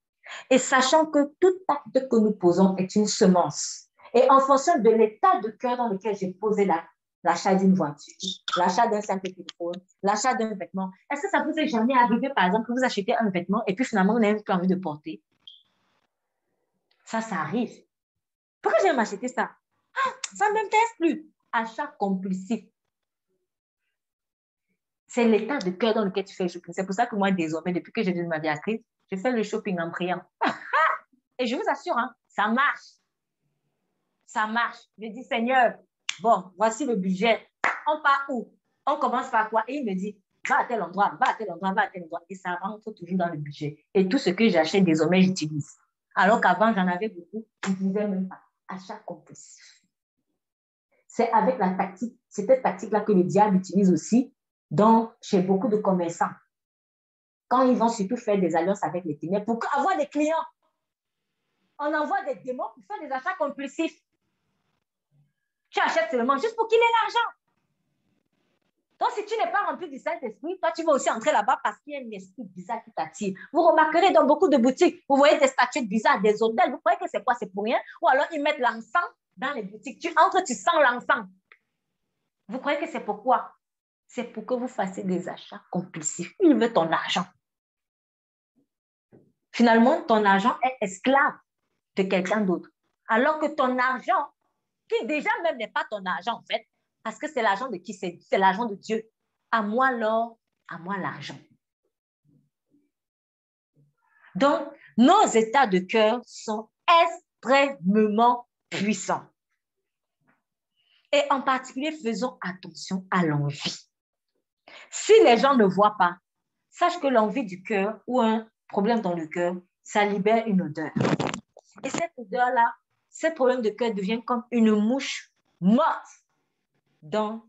Et sachant que tout acte que nous posons est une semence. Et en fonction de l'état de cœur dans lequel j'ai posé l'achat d'une voiture, l'achat d'un simple téléphone, l'achat d'un vêtement, est-ce que ça vous est jamais arrivé, par exemple, que vous achetez un vêtement et puis finalement, vous n'avez plus envie de porter? Ça arrive. Pourquoi j'ai m'acheté ça? Ah, ça ne m'intéresse plus. Achat compulsif. C'est l'état de cœur dans lequel tu fais le shopping. C'est pour ça que moi, désormais, depuis que j'ai devenu ma vie à Christ, je fais le shopping en priant. Et je vous assure, hein, ça marche. Ça marche. Je dis, Seigneur, bon, voici le budget. On part où? On commence par quoi? Et il me dit, va à tel endroit, va à tel endroit, va à tel endroit. Et ça rentre toujours dans le budget. Et tout ce que j'achète désormais, j'utilise. Alors qu'avant, j'en avais beaucoup, je n'utilisais même pas. Achat compulsif. C'est avec la tactique, c'est cette tactique-là que le diable utilise aussi chez beaucoup de commerçants. Quand ils vont surtout faire des alliances avec les ténèbres pour avoir des clients. On envoie des démons pour faire des achats compulsifs. Tu achètes seulement juste pour qu'il ait l'argent. Donc, si tu n'es pas rempli du Saint-Esprit, toi, tu vas aussi entrer là-bas parce qu'il y a un esprit bizarre qui t'attire. Vous remarquerez dans beaucoup de boutiques, vous voyez des statues bizarres, des hôtels. Vous croyez que c'est quoi? C'est pour rien? Ou alors, ils mettent l'encens dans les boutiques. Tu entres, tu sens l'encens. Vous croyez que c'est pourquoi? C'est pour que vous fassiez des achats compulsifs. Il veut ton argent. Finalement, ton argent est esclave de quelqu'un d'autre. Alors que ton argent, qui déjà même n'est pas ton argent en fait, parce que c'est l'argent de qui? C'est l'argent de Dieu. À moi l'or, à moi l'argent. Donc, nos états de cœur sont extrêmement puissants. Et en particulier, faisons attention à l'envie. Si les gens ne voient pas, sache que l'envie du cœur ou un problème dans le cœur, ça libère une odeur. Et cette odeur-là, ce problème de cœur devient comme une mouche morte dans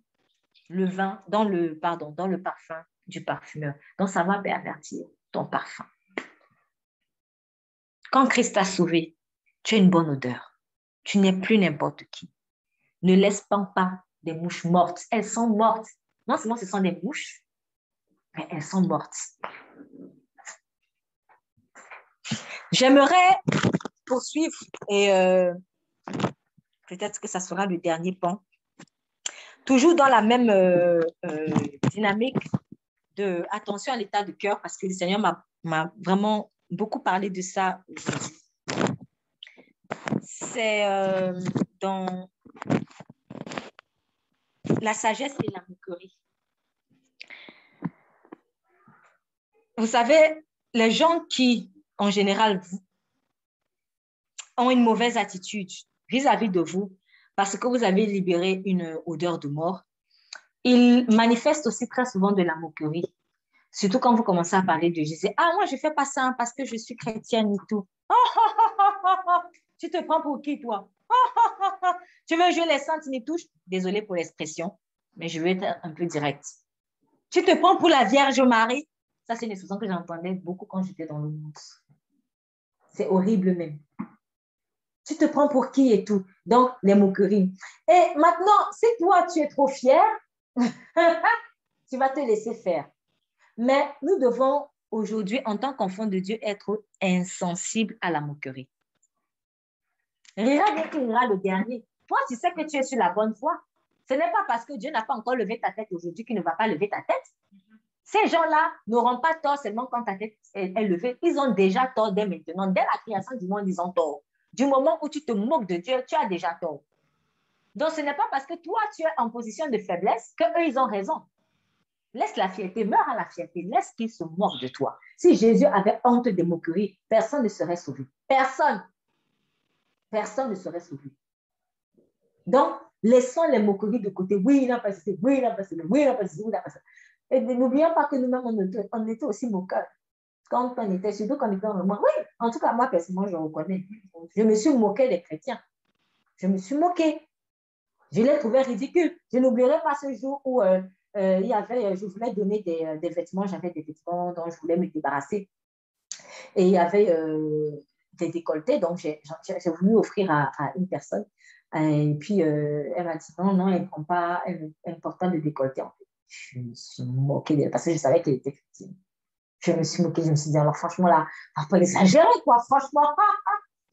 le vin, dans le parfum du parfumeur. Donc, ça va pervertir ton parfum. Quand Christ t'a sauvé, tu as une bonne odeur. Tu n'es plus n'importe qui. Ne laisse pas des mouches mortes. Elles sont mortes. Non seulement ce sont des mouches, mais elles sont mortes. J'aimerais poursuivre et peut-être que ça sera le dernier point. Toujours dans la même dynamique de attention à l'état de cœur, parce que le Seigneur m'a vraiment beaucoup parlé de ça aujourd'hui. C'est dans la sagesse et la moquerie. Vous savez, les gens qui, en général, ont une mauvaise attitude vis-à-vis de vous, parce que vous avez libéré une odeur de mort, ils manifestent aussi très souvent de la moquerie. Surtout quand vous commencez à parler de Jésus. Ah, moi, je ne fais pas ça parce que je suis chrétienne et tout. Tu te prends pour qui, toi? Tu veux jouer les saintes ni touches? Désolée pour l'expression, mais je vais être un peu directe. Tu te prends pour la Vierge Marie? Ça, c'est une expression que j'entendais beaucoup quand j'étais dans le monde. C'est horrible même. Tu te prends pour qui et tout? Donc, les moqueries. Et maintenant, si toi, tu es trop fier, tu vas te laisser faire. Mais nous devons aujourd'hui, en tant qu'enfants de Dieu, être insensibles à la moquerie. Rira bien qu'il rira le dernier. Toi, tu sais que tu es sur la bonne voie. Ce n'est pas parce que Dieu n'a pas encore levé ta tête aujourd'hui qu'il ne va pas lever ta tête. Ces gens-là n'auront pas tort seulement quand ta tête est levée. Ils ont déjà tort dès maintenant. Dès la création du monde, ils ont tort. Du moment où tu te moques de Dieu, tu as déjà tort. Donc, ce n'est pas parce que toi, tu es en position de faiblesse qu'eux, ils ont raison. Laisse la fierté, meurs à la fierté, laisse qu'ils se moquent de toi. Si Jésus avait honte des moqueries, personne ne serait sauvé. Personne. Personne ne serait sauvé. Donc, laissons les moqueries de côté. Oui, il n'a pas ceci, oui, il n'a pas ceci, oui, il n'a pas ceci, oui, il n'a pas ça. Et n'oublions pas que nous-mêmes, on était aussi moqueurs. Quand on était, surtout quand on était en moment. Oui, en tout cas, moi, personnellement, je reconnais. Je me suis moquée des chrétiens. Je me suis moquée. Je les trouvais ridicules. Je n'oublierai pas ce jour où il y avait, je voulais donner des vêtements, j'avais des vêtements dont je voulais me débarrasser. Et il y avait des décolletés, donc j'ai voulu offrir à une personne. Et puis, elle m'a dit non, non, elle ne prend pas, elle ne porte pas de décolleté. En fait. Je me suis moquée d'elle parce que je savais qu'elle était chrétienne. Je me suis moquée, je me suis dit, alors franchement, là, il ne faut pas exagérer, quoi, franchement.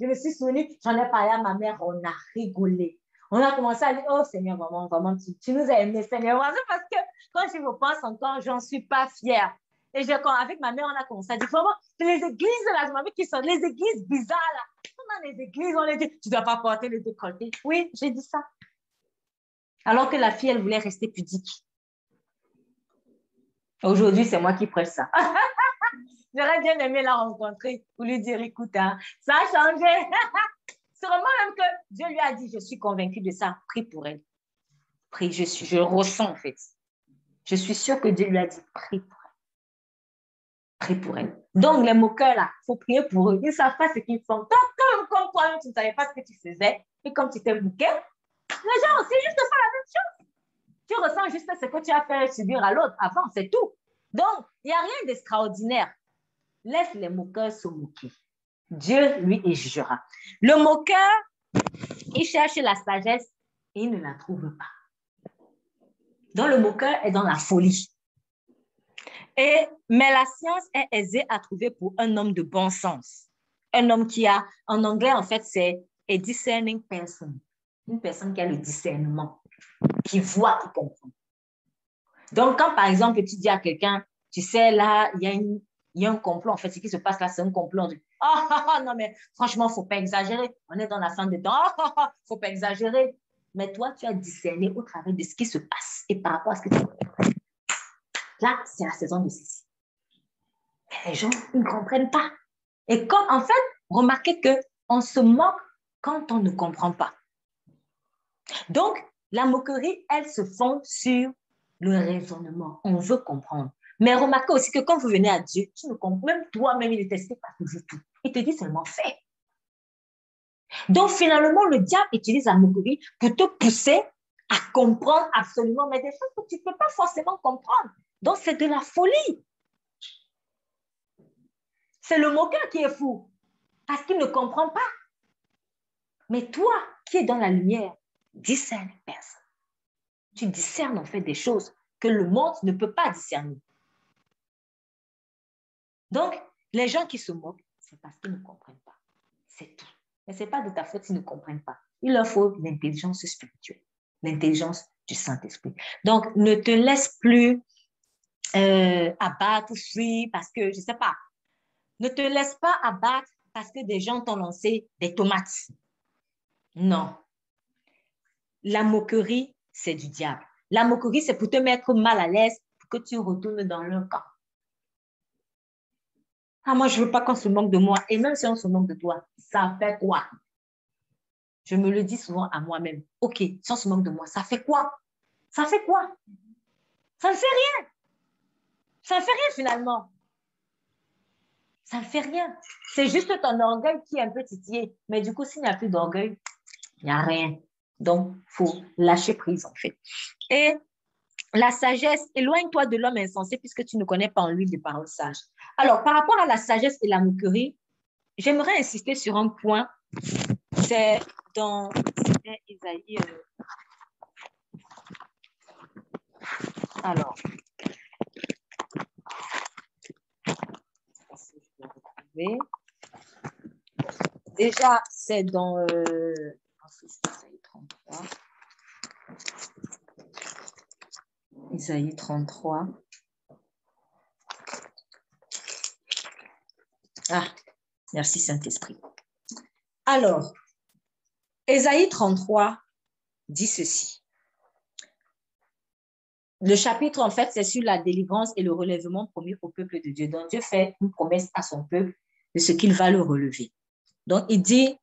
Je me suis souvenue, j'en ai parlé à ma mère, on a rigolé. On a commencé à dire, oh Seigneur, vraiment, vraiment, tu nous as aimés, Seigneur. Parce que quand je me pense encore, j'en suis pas fière. Et avec ma mère, on a commencé à dire, vraiment, les églises, là, ma mère qui sont les églises bizarres, là. Dans les églises, on les dit, tu ne dois pas porter le décolleté. Oui, j'ai dit ça. Alors que la fille, elle voulait rester pudique. Aujourd'hui, c'est moi qui prêche ça. J'aurais bien aimé la rencontrer pour lui dire, écoute, hein, ça a changé. Sûrement même que Dieu lui a dit, je suis convaincue de ça, prie pour elle. Prie, je ressens en fait. Je suis sûre que Dieu lui a dit, prie pour elle. Prie pour elle. Donc, les moqueurs là, il faut prier pour eux. Ils ne savent pas ce qu'ils font. Donc, comme toi, tu ne savais pas ce que tu faisais, et comme tu t'es moqué, les gens aussi juste pas la même chose. Tu ressens juste ce que tu as fait subir à l'autre avant, c'est tout. Donc, il n'y a rien d'extraordinaire. Laisse les moqueurs se moquer. Dieu, lui, y jugera. Le moqueur, il cherche la sagesse et il ne la trouve pas. Donc, le moqueur est dans la folie. Mais la science est aisée à trouver pour un homme de bon sens. Un homme qui a, en anglais, en fait, c'est a discerning person. Une personne qui a le discernement, qui voit, qui comprend. Donc, quand, par exemple, tu dis à quelqu'un, tu sais, là, il y a un complot. En fait, ce qui se passe là, c'est un complot. Non, mais franchement, il ne faut pas exagérer. On est dans la fin des temps. Il ne faut pas exagérer. Mais toi, tu as discerné au travers de ce qui se passe et par rapport à ce que tu fais. Là, c'est la saison de ceci. Mais les gens, ils ne comprennent pas. Et comme, en fait, remarquez qu'on se moque quand on ne comprend pas. Donc, la moquerie, elle se fonde sur le raisonnement. On veut comprendre. Mais remarquez aussi que quand vous venez à Dieu, tu ne comprends même toi-même, il ne t'explique pas toujours tout. Il te dit seulement fais. Donc, finalement, le diable utilise la moquerie pour te pousser à comprendre absolument, mais des choses que tu ne peux pas forcément comprendre. Donc, c'est de la folie. C'est le moqueur qui est fou parce qu'il ne comprend pas. Mais toi, qui es dans la lumière, discerne personne. Tu discernes en fait des choses que le monde ne peut pas discerner. Donc, les gens qui se moquent, c'est parce qu'ils ne comprennent pas. C'est tout. Mais ce n'est pas de ta faute s'ils ne comprennent pas. Il leur faut l'intelligence spirituelle, l'intelligence du Saint-Esprit. Donc, ne te laisse plus abattre, fuir, parce que, je ne sais pas, ne te laisse pas abattre parce que des gens t'ont lancé des tomates. Non. La moquerie, c'est du diable. La moquerie, c'est pour te mettre mal à l'aise, pour que tu retournes dans leur camp. Ah, moi, je ne veux pas qu'on se moque de moi. Et même si on se moque de toi, ça fait quoi? Je me le dis souvent à moi-même. OK, si on se moque de moi, ça fait quoi? Ça fait quoi? Ça ne fait rien. Ça ne fait rien finalement. Ça ne fait rien. C'est juste ton orgueil qui est un peu titillé. Mais du coup, s'il n'y a plus d'orgueil, il n'y a rien. Donc, il faut lâcher prise en fait. Et la sagesse, éloigne-toi de l'homme insensé puisque tu ne connais pas en lui des paroles sages. Alors, par rapport à la sagesse et la moquerie, j'aimerais insister sur un point. C'est dans Isaïe. Alors, je vais retrouver. Déjà, c'est dans Isaïe 33. Isaïe 33. Ah, merci Saint-Esprit. Alors, Isaïe 33 dit ceci. Le chapitre, en fait, c'est sur la délivrance et le relèvement promis au peuple de Dieu. Donc, Dieu fait une promesse à son peuple de ce qu'il va le relever. Donc, il dit,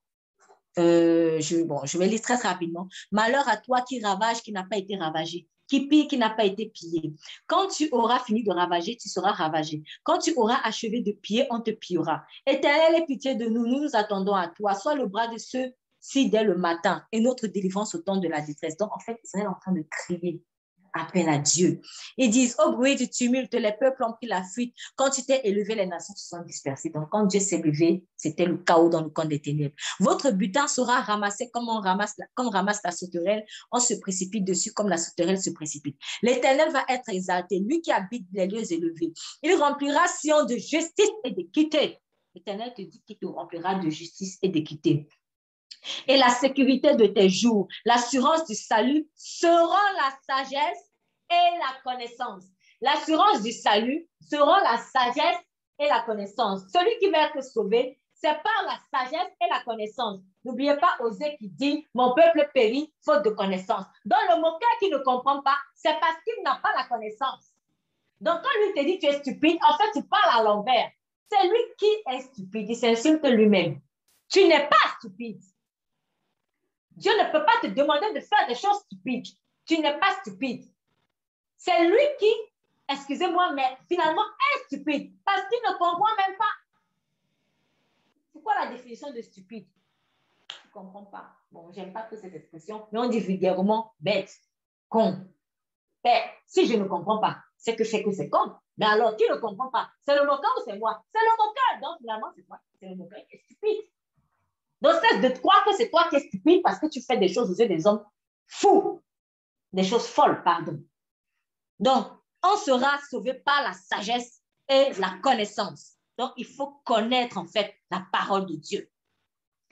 je vais lire très rapidement. Malheur à toi qui ravage, qui n'a pas été ravagé, qui pille, qui n'a pas été pillé. Quand tu auras fini de ravager, tu seras ravagé. Quand tu auras achevé de piller, on te pillera. Éternel, aie pitié de nous, nous nous attendons à toi. Sois le bras de ceux-ci dès le matin et notre délivrance au temps de la détresse. Donc, en fait, Israël est en train de crier. Appel à Dieu. Ils disent, au bruit du tumulte, les peuples ont pris la fuite. Quand tu t'es élevé, les nations se sont dispersées. Donc, quand Dieu s'est levé, c'était le chaos dans le camp des ténèbres. Votre butin sera ramassé comme ramasse la sauterelle. On se précipite dessus comme la sauterelle se précipite. L'Éternel va être exalté, lui qui habite les lieux élevés. Il remplira Sion de justice et d'équité. L'Éternel te dit qu'il te remplira de justice et d'équité. Et la sécurité de tes jours, l'assurance du salut seront la sagesse et la connaissance. L'assurance du salut seront la sagesse et la connaissance. Celui qui va être sauvé, c'est par la sagesse et la connaissance. N'oubliez pas Osée qui dit, mon peuple périt faute de connaissance. Donc le moqueur qui ne comprend pas, c'est parce qu'il n'a pas la connaissance. Donc quand lui te dit tu es stupide, en fait tu parles à l'envers. C'est lui qui est stupide, il s'insulte lui-même. Tu n'es pas stupide. Dieu ne peut pas te demander de faire des choses stupides. Tu n'es pas stupide. C'est lui qui, excusez-moi, mais finalement est stupide parce qu'il ne comprend même pas. C'est quoi la définition de stupide? Je ne comprends pas. Bon, j'aime pas trop cette expression, mais on dit vulgairement bête, con. Ben, si je ne comprends pas, c'est que c'est con. Mais alors, qui ne comprend pas? C'est le moqueur ou c'est moi? C'est le moqueur. Donc, finalement, c'est moi. C'est le moqueur qui est stupide. Donc, cesse de croire que c'est toi qui es stupide parce que tu fais des choses aux yeux des hommes fous, des choses folles, pardon. Donc, on sera sauvé par la sagesse et la connaissance. Donc, il faut connaître, en fait, la parole de Dieu.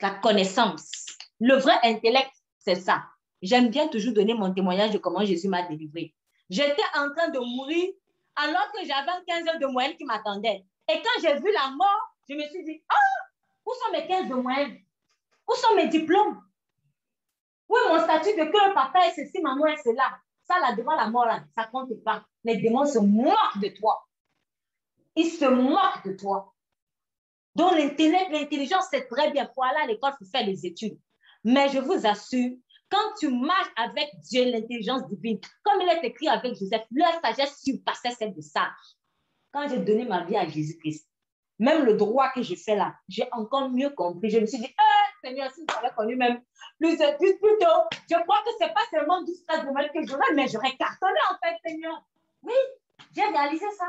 La connaissance. Le vrai intellect, c'est ça. J'aime bien toujours donner mon témoignage de comment Jésus m'a délivré. J'étais en train de mourir alors que j'avais 15 heures de moyenne qui m'attendaient. Et quand j'ai vu la mort, je me suis dit, ah, où sont mes 15 de moyenne? Où sont mes diplômes? Où est mon statut de que papa est ceci, maman est cela? Ça, là, devant la mort, là, ça ne compte pas. Les démons se moquent de toi. Ils se moquent de toi. Donc, l'intelligence, c'est très bien. Pour aller à l'école, il faut faire des études. Mais je vous assure, quand tu marches avec Dieu, l'intelligence divine, comme il est écrit avec Joseph, leur sagesse surpassait celle de Sage. Quand j'ai donné ma vie à Jésus-Christ, même le droit que je fais là, j'ai encore mieux compris. Je me suis dit, Seigneur, si j'avais connu même plus tôt, je crois que ce n'est pas seulement 12 13 de que j'aurais, mais j'aurais cartonné en fait, Seigneur. Oui, j'ai réalisé ça.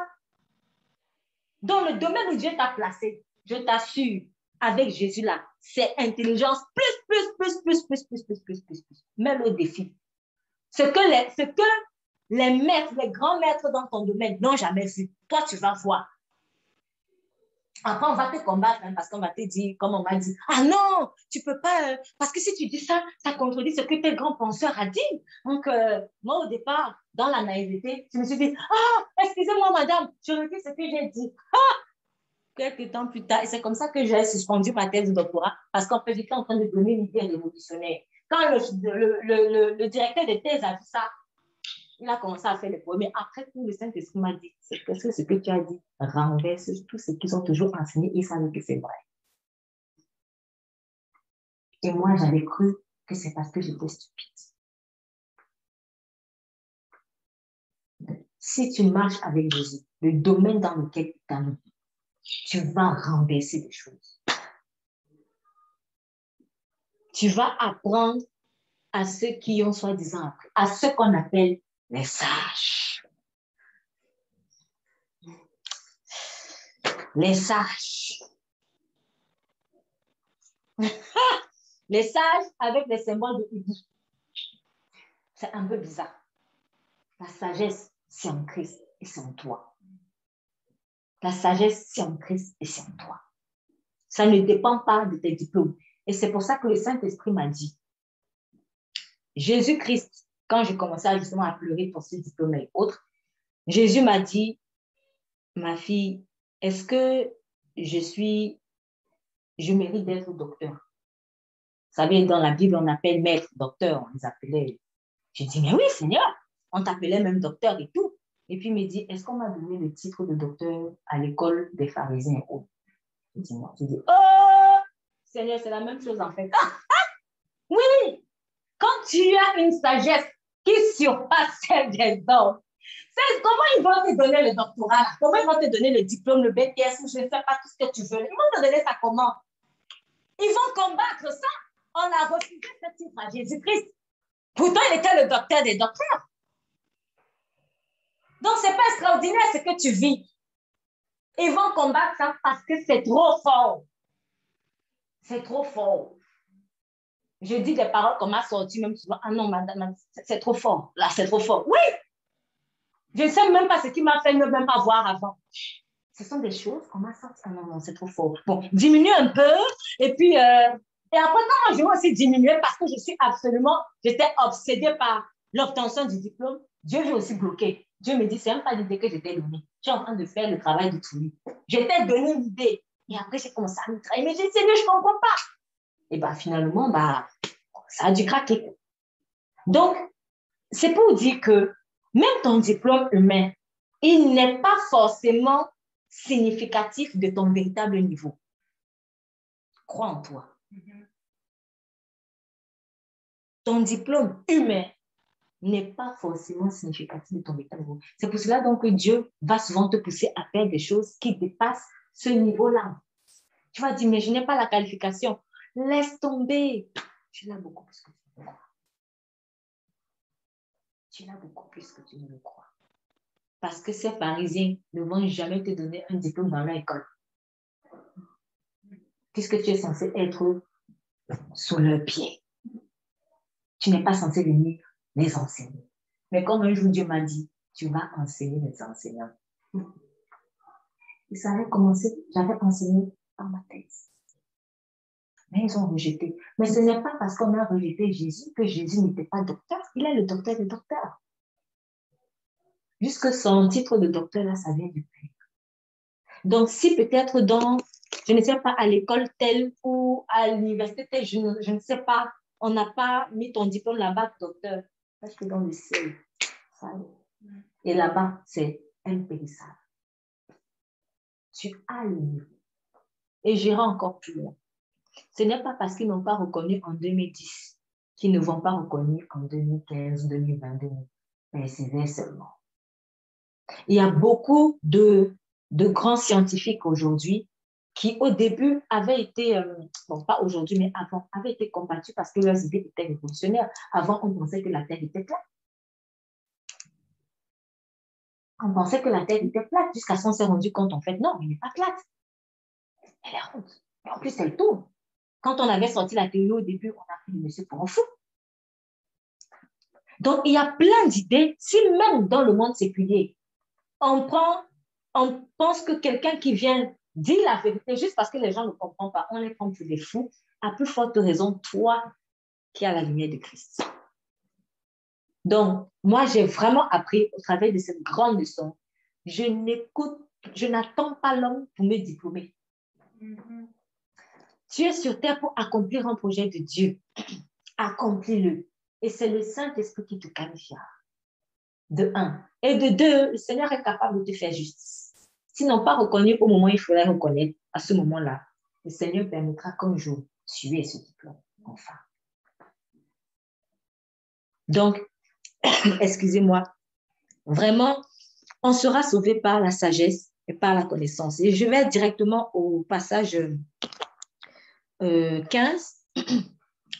Dans le domaine où Dieu t'a placé, je t'assure, avec Jésus là, c'est intelligence plus. Même au défi. Ce que les maîtres, les grands maîtres dans ton domaine n'ont jamais vu, toi tu vas voir. Après, on va te combattre hein, parce qu'on va te dire, comme on m'a dit, ah non, tu peux pas, parce que si tu dis ça, ça contredit ce que tes grands penseurs a dit. Donc, moi, au départ, dans la naïveté, je me suis dit, ah, excusez-moi, madame, je regrette ce que j'ai dit. Ah, quelques temps plus tard, et c'est comme ça que j'ai suspendu ma thèse de doctorat, parce qu'en fait, j'étais en train de donner une idée révolutionnaire. Quand le directeur de thèse a vu ça, il a commencé à faire les premiers. Après tout, le Saint-Esprit m'a dit, c'est qu'est-ce que ce que tu as dit renverse tout ce qu'ils ont toujours enseigné, ils savent que c'est vrai. Et moi, j'avais cru que c'est parce que j'étais stupide. Si tu marches avec Jésus, le domaine dans lequel tu t'as mis, tu vas renverser des choses. Tu vas apprendre à ceux qui ont soi-disant appris, à ceux qu'on appelle les sages. Les sages. Les sages avec les symboles de Hudi. C'est un peu bizarre. La sagesse, c'est en Christ et c'est en toi. La sagesse, c'est en Christ et c'est en toi. Ça ne dépend pas de tes diplômes. Et c'est pour ça que le Saint-Esprit m'a dit, Jésus-Christ, quand je commençais justement à pleurer pour ce diplôme et autres, Jésus m'a dit, ma fille, est-ce que je mérite d'être docteur? Vous savez, dans la Bible, on appelle maître, docteur, on les appelait. Je dis, mais oui, Seigneur, on t'appelait même docteur et tout. Et puis il me dit, est-ce qu'on m'a donné le titre de docteur à l'école des pharisiens? Je dis, non. Je dis, oh, Seigneur, c'est la même chose en fait. Oui, quand tu as une sagesse qui surpasse celle des hommes, comment ils vont te donner le doctorat? Comment ils vont te donner le diplôme, le BTS, ou je ne sais pas tout ce que tu veux? Ils vont te donner ça comment? Ils vont combattre ça. On a refusé ce titre à Jésus-Christ. Pourtant, il était le docteur des docteurs. Donc, ce n'est pas extraordinaire ce que tu vis. Ils vont combattre ça parce que c'est trop fort. C'est trop fort. Je dis des paroles qu'on m'a sorties même souvent. Ah non, madame, c'est trop fort. Là, c'est trop fort. Oui! Je ne sais même pas ce qui m'a fait ne même pas voir avant. Ce sont des choses qu'on m'a sorties. Ah non, non, c'est trop fort. Bon, diminue un peu. Et puis, et après, quand je vais aussi diminuer parce que j'étais obsédée par l'obtention du diplôme, Dieu veut aussi bloquer. Dieu me dit, c'est même pas l'idée que j'étais donnée. Je suis en train de faire le travail de tout. J'étais donné l'idée. Et après, j'ai commencé à me travailler. Mais j'ai dit, Seigneur, je ne comprends pas. Et bien, finalement, ça a dû craquer. Donc, c'est pour dire que même ton diplôme humain, il n'est pas forcément significatif de ton véritable niveau. Crois en toi. Ton diplôme humain n'est pas forcément significatif de ton véritable niveau. C'est pour cela donc que Dieu va souvent te pousser à faire des choses qui dépassent ce niveau-là. Tu vas dire, mais je n'ai pas la qualification. Laisse tomber. Tu l'as beaucoup plus que tu ne le crois. Tu l'as beaucoup plus que tu ne le crois. Parce que ces pharisiens ne vont jamais te donner un diplôme dans leur école. Puisque tu es censé être sous leurs pieds. Tu n'es pas censé venir les enseigner. Mais comme un jour Dieu m'a dit, tu vas enseigner les enseignants. Et ça avait commencé, j'avais enseigné dans ma tête. Mais ils ont rejeté. Mais ce n'est pas parce qu'on a rejeté Jésus que Jésus n'était pas docteur. Il est le docteur des docteurs. Jusque son titre de docteur, là, ça vient du Père. Donc, si peut-être je ne sais pas, à l'école telle ou à l'université telle, je ne sais pas, on n'a pas mis ton diplôme là-bas, docteur. Parce que dans le ciel, ça y est. Et là-bas, c'est impérissable. Tu as le niveau. Et j'irai encore plus loin. Ce n'est pas parce qu'ils n'ont pas reconnu en 2010 qu'ils ne vont pas reconnaître en 2015, 2020, 2021 seulement. Il y a beaucoup de grands scientifiques aujourd'hui qui, au début, avaient été, bon, pas aujourd'hui, mais avant, avaient été combattus parce que leurs idées étaient révolutionnaires. Avant, on pensait que la Terre était plate. On pensait que la Terre était plate, jusqu'à ce qu'on s'est rendu compte, en fait, non, elle n'est pas plate. Elle est ronde. Et en plus, elle tourne. Quand on avait sorti la théorie au début, on a pris le monsieur pour un fou. Donc, il y a plein d'idées. Si même dans le monde séculier, on pense que quelqu'un qui vient dire la vérité juste parce que les gens ne comprennent pas, on les prend pour des fous, à plus forte raison, toi qui as la lumière de Christ. Donc, moi, j'ai vraiment appris au travers de cette grande leçon, je n'attends pas l'homme pour me diplômer. Tu es sur terre pour accomplir un projet de Dieu. Accomplis-le. Et c'est le Saint-Esprit qui te qualifiera. De un. Et de deux, le Seigneur est capable de te faire justice. S'ils n'ont pas reconnu au moment où il faudrait reconnaître, à ce moment-là, le Seigneur permettra qu'un jour, tu aies ce diplôme. Enfin. Donc, excusez-moi, vraiment, on sera sauvé par la sagesse et par la connaissance. Et je vais directement au passage 15.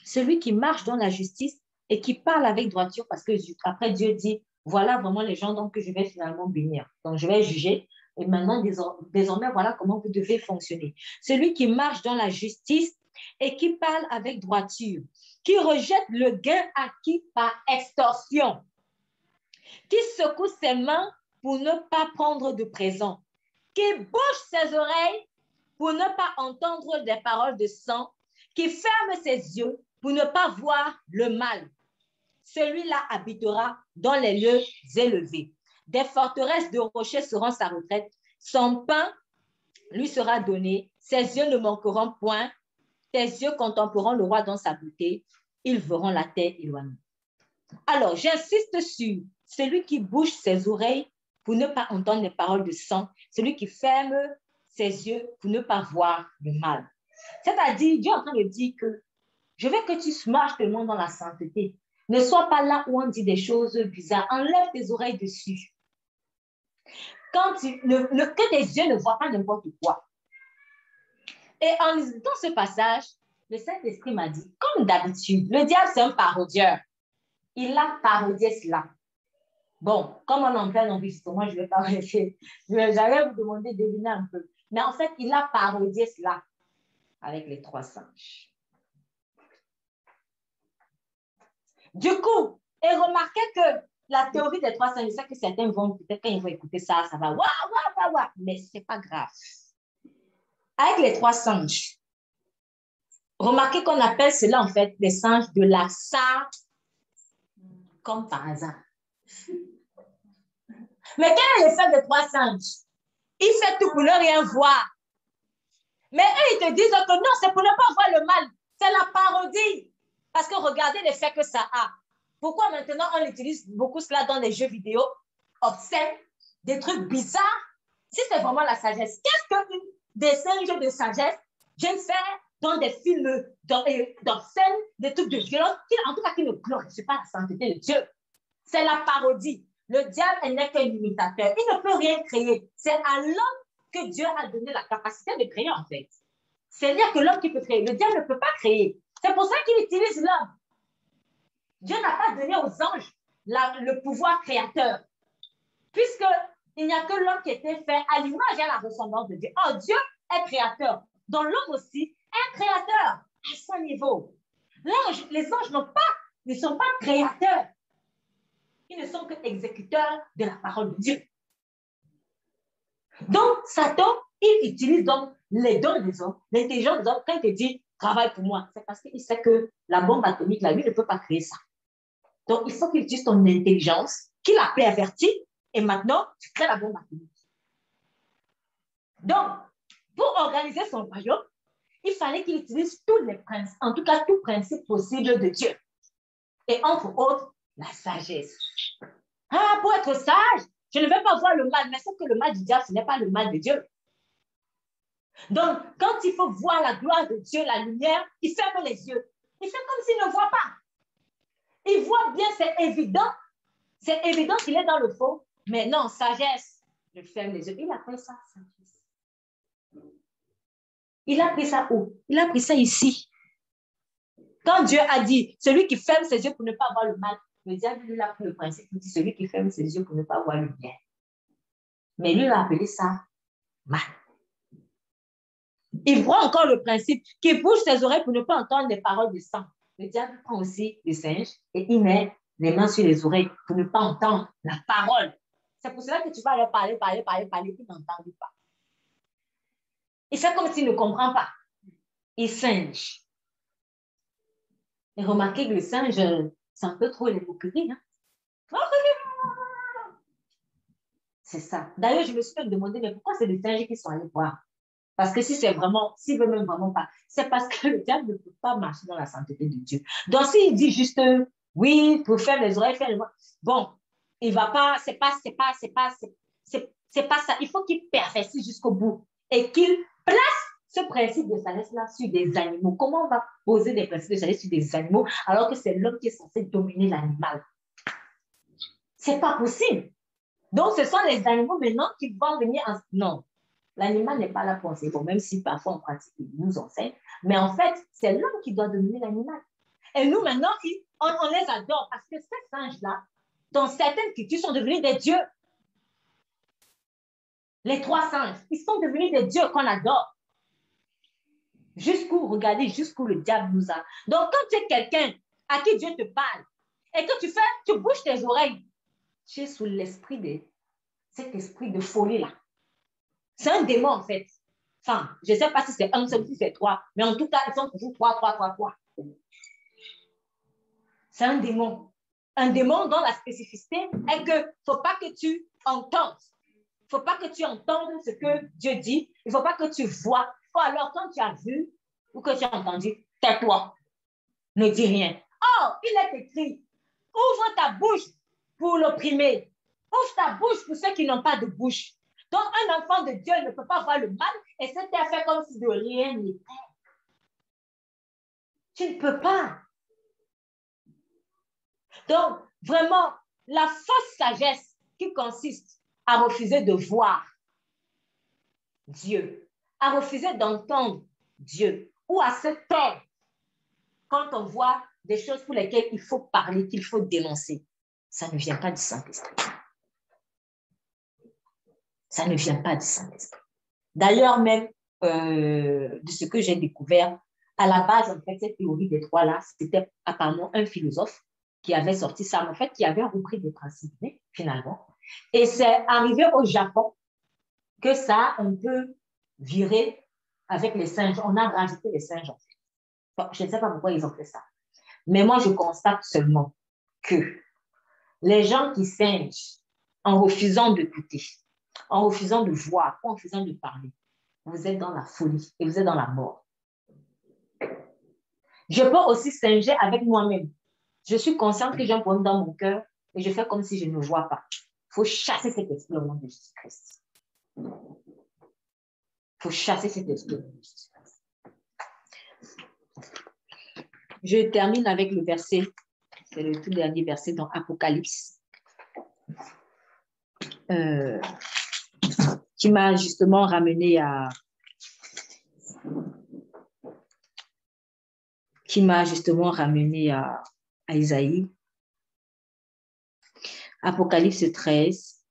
Celui qui marche dans la justice et qui parle avec droiture, parce que après Dieu dit, voilà vraiment les gens donc, que je vais finalement bénir. Donc, je vais juger. Et maintenant, désormais, voilà comment vous devez fonctionner. Celui qui marche dans la justice et qui parle avec droiture, qui rejette le gain acquis par extorsion, qui secoue ses mains pour ne pas prendre de présent, qui bouche ses oreilles pour ne pas entendre des paroles de sang, qui ferme ses yeux pour ne pas voir le mal. Celui-là habitera dans les lieux élevés. Des forteresses de rochers seront sa retraite. Son pain lui sera donné. Ses yeux ne manqueront point. Tes yeux contempleront le roi dans sa beauté. Ils verront la terre éloignée. Alors, j'insiste sur celui qui bouge ses oreilles pour ne pas entendre les paroles de sang, celui qui ferme ses yeux pour ne pas voir le mal. C'est-à-dire, Dieu est en train de dire que je veux que tu marches le monde dans la sainteté. Ne sois pas là où on dit des choses bizarres. Enlève tes oreilles dessus. Que tes yeux ne voient pas n'importe quoi. Et en lisant ce passage, le Saint-Esprit m'a dit, comme d'habitude, le diable, c'est un parodieur. Il a parodié cela. Bon, comme on est en plein enregistrement, je ne vais pas rester. J'allais vous demander de deviner un peu. Mais en fait, il a parodié cela avec les 3 singes. Du coup, et remarquez que la théorie des 3 singes, je sais que certains vont, peut-être quand ils vont écouter ça, ça va, waouh, mais ce n'est pas grave. Avec les 3 singes, remarquez qu'on appelle cela en fait des singes de la Sarthe, comme par hasard. Mais quel est l'effet des 3 singes? Il fait tout pour ne rien voir. Mais eux, ils te disent que non, c'est pour ne pas voir le mal. C'est la parodie. Parce que regardez l'effet que ça a. Pourquoi maintenant on utilise beaucoup cela dans les jeux vidéo obscènes, des trucs bizarres? Si c'est vraiment la sagesse, qu'est-ce que des singes de sagesse viennent faire dans des films d'obscènes, des trucs de violence, en tout cas qui ne glorifient pas la sainteté de Dieu? C'est la parodie. Le diable n'est qu'un imitateur. Il ne peut rien créer. C'est à l'homme que Dieu a donné la capacité de créer, en fait. C'est-à-dire que l'homme qui peut créer, le diable ne peut pas créer. C'est pour ça qu'il utilise l'homme. Dieu n'a pas donné aux anges le pouvoir créateur, puisqu'il n'y a que l'homme qui était fait à l'image et à la ressemblance de Dieu. Oh, Dieu est créateur. Donc l'homme aussi est créateur à son niveau. Les anges ne sont pas créateurs. Ils ne sont que exécuteurs de la parole de Dieu. Donc, Satan, il utilise donc les dons des hommes, l'intelligence des hommes. Quand il te dit « travaille pour moi », c'est parce qu'il sait que la bombe atomique, là, lui, ne peut pas créer ça. Donc, il faut qu'il utilise ton intelligence, qu'il a perverti, et maintenant, tu crées la bombe atomique. Donc, pour organiser son royaume, il fallait qu'il utilise tous les principes, en tout cas, tout principe possible de Dieu. Et entre autres, la sagesse. Ah, pour être sage, je ne vais pas voir le mal, mais sauf que le mal du diable, ce n'est pas le mal de Dieu. Donc, quand il faut voir la gloire de Dieu, la lumière, il ferme les yeux. Il fait comme s'il ne voit pas. Il voit bien, c'est évident. C'est évident qu'il est dans le faux. Mais non, sagesse. Je ferme les yeux. Il a pris ça, sagesse. Il a pris ça où? Il a pris ça ici. Quand Dieu a dit, celui qui ferme ses yeux pour ne pas voir le mal, le diable, lui, a pris le principe, il dit, celui qui ferme ses yeux pour ne pas voir le bien. Mais lui, il a appelé ça mal. Il voit encore le principe, qui bouge ses oreilles pour ne pas entendre les paroles de sang. Le diable prend aussi le singe et il met les mains sur les oreilles pour ne pas entendre la parole. C'est pour cela que tu vas leur parler, ils n'entendent pas. Il fait comme s'il ne comprend pas. Il singe. Et remarquez que le singe, c'est un peu trop les moqueries. Hein? C'est ça. D'ailleurs, je me suis demandé, mais pourquoi c'est les singes qui sont allés voir? Parce que si c'est vraiment, s'il veut même vraiment pas, c'est parce que le diable ne peut pas marcher dans la sainteté de Dieu. Donc, s'il dit juste, oui, pour faire les oreilles, faire les oreilles, bon, il va pas, c'est pas ça. Il faut qu'il perfectionne jusqu'au bout et qu'il place ce principe de sagesse-là sur des animaux. Comment on va poser des principes de sagesse sur des animaux alors que c'est l'homme qui est censé dominer l'animal? C'est pas possible. Donc, ce sont les animaux maintenant qui vont venir en... Non. L'animal n'est pas là pour enseigner, bon, même si parfois on pratique, il nous enseigne, mais en fait, c'est l'homme qui doit dominer l'animal. Et nous, maintenant, on les adore parce que ces singes-là, dans certaines cultures, sont devenus des dieux. Les 3 singes, ils sont devenus des dieux qu'on adore. Regardez, jusqu'où le diable nous a. Donc, quand tu es quelqu'un à qui Dieu te parle et que tu bouges tes oreilles, tu es sous cet esprit de folie-là. C'est un démon, en fait. Enfin, je ne sais pas si c'est un seul, si c'est trois, mais en tout cas, ils sont toujours trois. C'est un démon. Un démon dont la spécificité est que ne faut pas que tu entendes. Il ne faut pas que tu entendes ce que Dieu dit. Il ne faut pas que tu vois. Ou alors, quand tu as vu ou que tu as entendu, tais-toi. Ne dis rien. Oh, il est écrit, ouvre ta bouche pour l'opprimer. Ouvre ta bouche pour ceux qui n'ont pas de bouche. Donc, un enfant de Dieu ne peut pas voir le mal et se faire comme si de rien n'était. Tu ne peux pas. Donc, vraiment, la fausse sagesse qui consiste à refuser de voir Dieu, à refuser d'entendre Dieu ou à se taire quand on voit des choses pour lesquelles il faut parler, qu'il faut dénoncer, ça ne vient pas du Saint-Esprit. Ça ne vient pas du Saint-Esprit. D'ailleurs, même de ce que j'ai découvert, à la base, en fait, cette théorie des trois-là, c'était apparemment un philosophe qui avait sorti ça, en fait, qui avait repris des principes, finalement. Et c'est arrivé au Japon que ça a un peu viré avec les singes. On a rajouté les singes, en fait. Bon, je ne sais pas pourquoi ils ont fait ça. Mais moi, je constate seulement que les gens qui singent en refusant d'écouter, en refusant de voir, en refusant de parler, vous êtes dans la folie et vous êtes dans la mort. Je peux aussi singer avec moi-même. Je suis consciente que j'ai un problème dans mon cœur et je fais comme si je ne vois pas. Il faut chasser cet esprit au nom de Jésus-Christ. Il faut chasser cet esprit au nom de Jésus-Christ. Je termine avec le verset, c'est le tout dernier verset dans Apocalypse, qui m'a justement ramené à Isaïe. Apocalypse 13.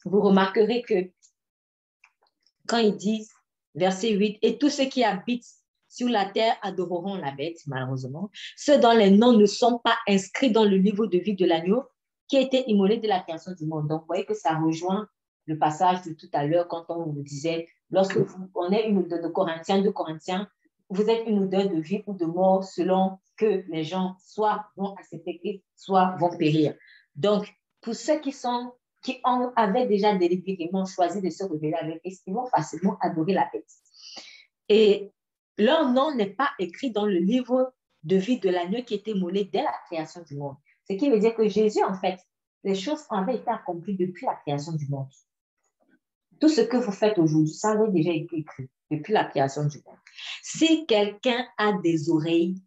Vous remarquerez que quand ils disent, verset 8, « Et tous ceux qui habitent sur la terre adoreront la bête, malheureusement, ceux dont les noms ne sont pas inscrits dans le livre de vie de l'agneau qui a été immolé de la création du monde. » Donc, vous voyez que ça rejoint le passage de tout à l'heure quand on vous disait, lorsque on est une odeur de Corinthiens, vous êtes une odeur de vie ou de mort selon que les gens soit vont accepter Christ, soit vont périr. Donc, pour ceux qui avaient déjà délibérément choisi de se révéler avec Christ, ils vont facilement adorer la bête. Et leur nom n'est pas écrit dans le livre de vie de l'agneau qui était immolé dès la création du monde. Ce qui veut dire que Jésus, en fait, les choses avaient été accomplies depuis la création du monde. Tout ce que vous faites aujourd'hui, ça avait déjà été écrit depuis la création du monde. Si quelqu'un a des oreilles,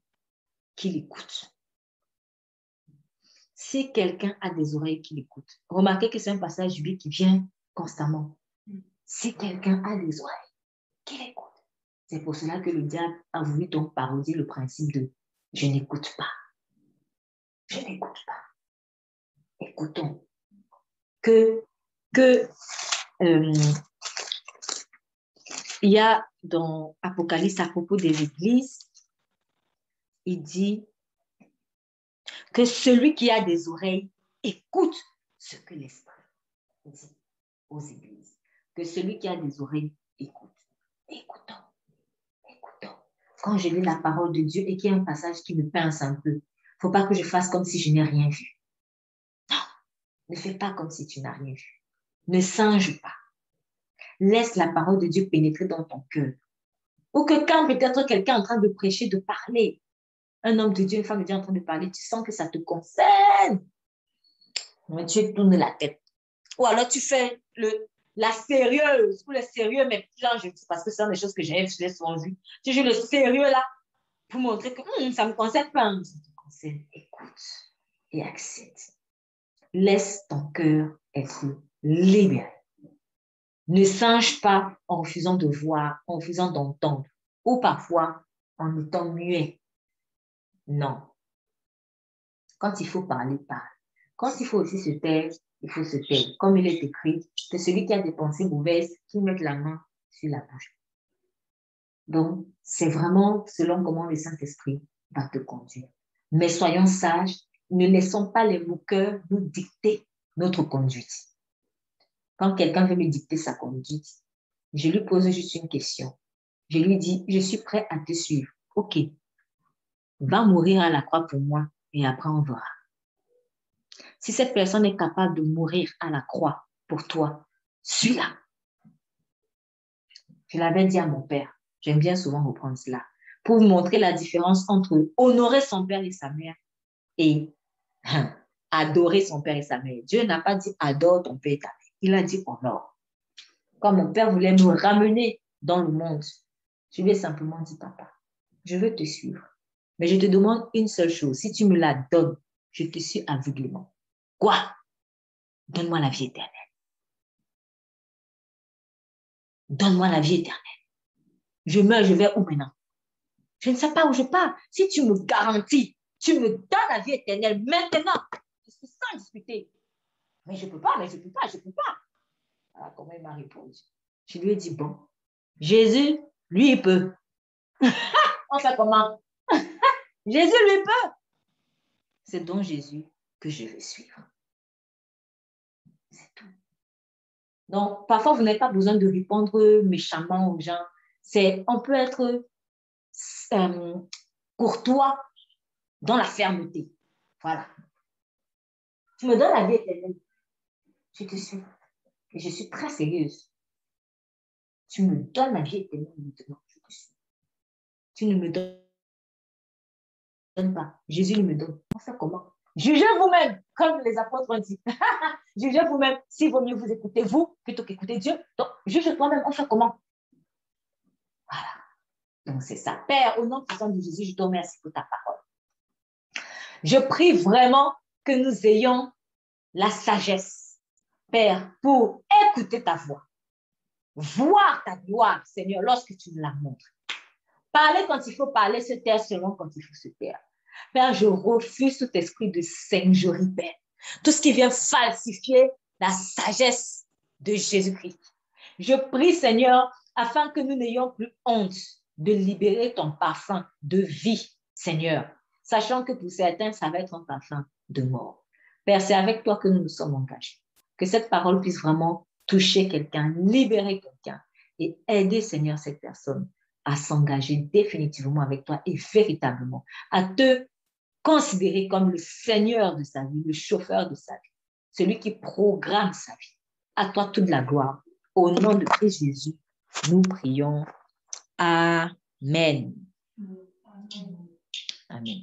qu'il écoute. Si quelqu'un a des oreilles, qu'il écoute. Remarquez que c'est un passage biblique qui vient constamment. Si quelqu'un a des oreilles, qu'il écoute. C'est pour cela que le diable a voulu donc parodier le principe de « je n'écoute pas ». Je n'écoute pas. Écoutons. Il y a dans Apocalypse à propos des églises, il dit que celui qui a des oreilles écoute ce que l'Esprit dit aux églises. Que celui qui a des oreilles écoute. Écoutons. Quand je lis la parole de Dieu et qu'il y a un passage qui me pince un peu, il ne faut pas que je fasse comme si je n'ai rien vu. Non, ne fais pas comme si tu n'as rien vu. Ne singe pas. Laisse la parole de Dieu pénétrer dans ton cœur. Ou que quand peut-être quelqu'un est en train de prêcher, de parler, un homme de Dieu, une femme de Dieu en train de parler, tu sens que ça te concerne. Mais tu tournes la tête. Ou alors tu fais la sérieuse, ou le sérieux, mais parce que ce sont des choses que j'ai souvent vues. Tu joues le sérieux là, pour montrer que ça ne me concerne pas. Ça te concerne. Écoute et accepte. Laisse ton cœur être libéré. Ne singe pas en refusant de voir, en refusant d'entendre, ou parfois en étant muet. Non. Quand il faut parler, parle. Quand il faut aussi se taire, il faut se taire. Comme il est écrit, que celui qui a des pensées mauvaises, qui mette la main sur la bouche. Donc, c'est vraiment selon comment le Saint-Esprit va te conduire. Mais soyons sages, ne laissons pas les moqueurs nous dicter notre conduite. Quand quelqu'un veut me dicter sa conduite, je lui pose juste une question. Je lui dis, je suis prêt à te suivre. OK, va mourir à la croix pour moi et après on verra. Si cette personne est capable de mourir à la croix pour toi, suis-la. Je l'avais dit à mon père, j'aime bien souvent reprendre cela, pour montrer la différence entre honorer son père et sa mère et adorer son père et sa mère. Dieu n'a pas dit adore ton père et ta mère. Il a dit honore. Quand mon père voulait me ramener dans le monde, je lui ai simplement dit, papa, je veux te suivre. Mais je te demande une seule chose. Si tu me la donnes, je te suis aveuglément. Quoi? Donne-moi la vie éternelle. Donne-moi la vie éternelle. Je meurs, je vais où maintenant? Je ne sais pas où je pars. Si tu me garantis, tu me donnes la vie éternelle maintenant, je suis sans discuter. Mais je ne peux pas, je ne peux pas. Alors, comment il m'a répondu? Je lui ai dit, bon, Jésus, lui, il peut. On fait comment? Jésus, lui, peut. C'est donc Jésus que je vais suivre. C'est tout. Donc, parfois, vous n'avez pas besoin de répondre méchamment aux gens. On peut être courtois dans la fermeté. Voilà. Tu me donnes la vie éternelle. Je te suis. Et je suis très sérieuse. Tu me donnes la vie éternelle maintenant. Je te suis. Tu ne me donnes pas. Jésus ne me donne. On fait comment? Jugez vous-même, comme les apôtres ont dit. Jugez vous-même. S'il vaut mieux vous écouter vous plutôt qu'écouter Dieu. Donc, juge toi-même. On fait comment? Voilà. Donc, c'est ça. Père, au nom puissant de Jésus, je te remercie pour ta parole. Je prie vraiment que nous ayons la sagesse, Père, pour écouter ta voix. Voir ta gloire, Seigneur, lorsque tu nous la montres. Parler quand il faut parler, se taire seulement quand il faut se taire. Père, je refuse tout esprit de singerie, Père. Tout ce qui vient falsifier la sagesse de Jésus-Christ. Je prie, Seigneur, afin que nous n'ayons plus honte de libérer ton parfum de vie, Seigneur, sachant que pour certains, ça va être un parfum de mort. Père, c'est avec toi que nous nous sommes engagés. Que cette parole puisse vraiment toucher quelqu'un, libérer quelqu'un et aider, Seigneur, cette personne à s'engager définitivement avec toi et véritablement à te considérer comme le Seigneur de sa vie, le chauffeur de sa vie, celui qui programme sa vie. À toi toute la gloire. Au nom de Christ Jésus, nous prions. Amen. Amen.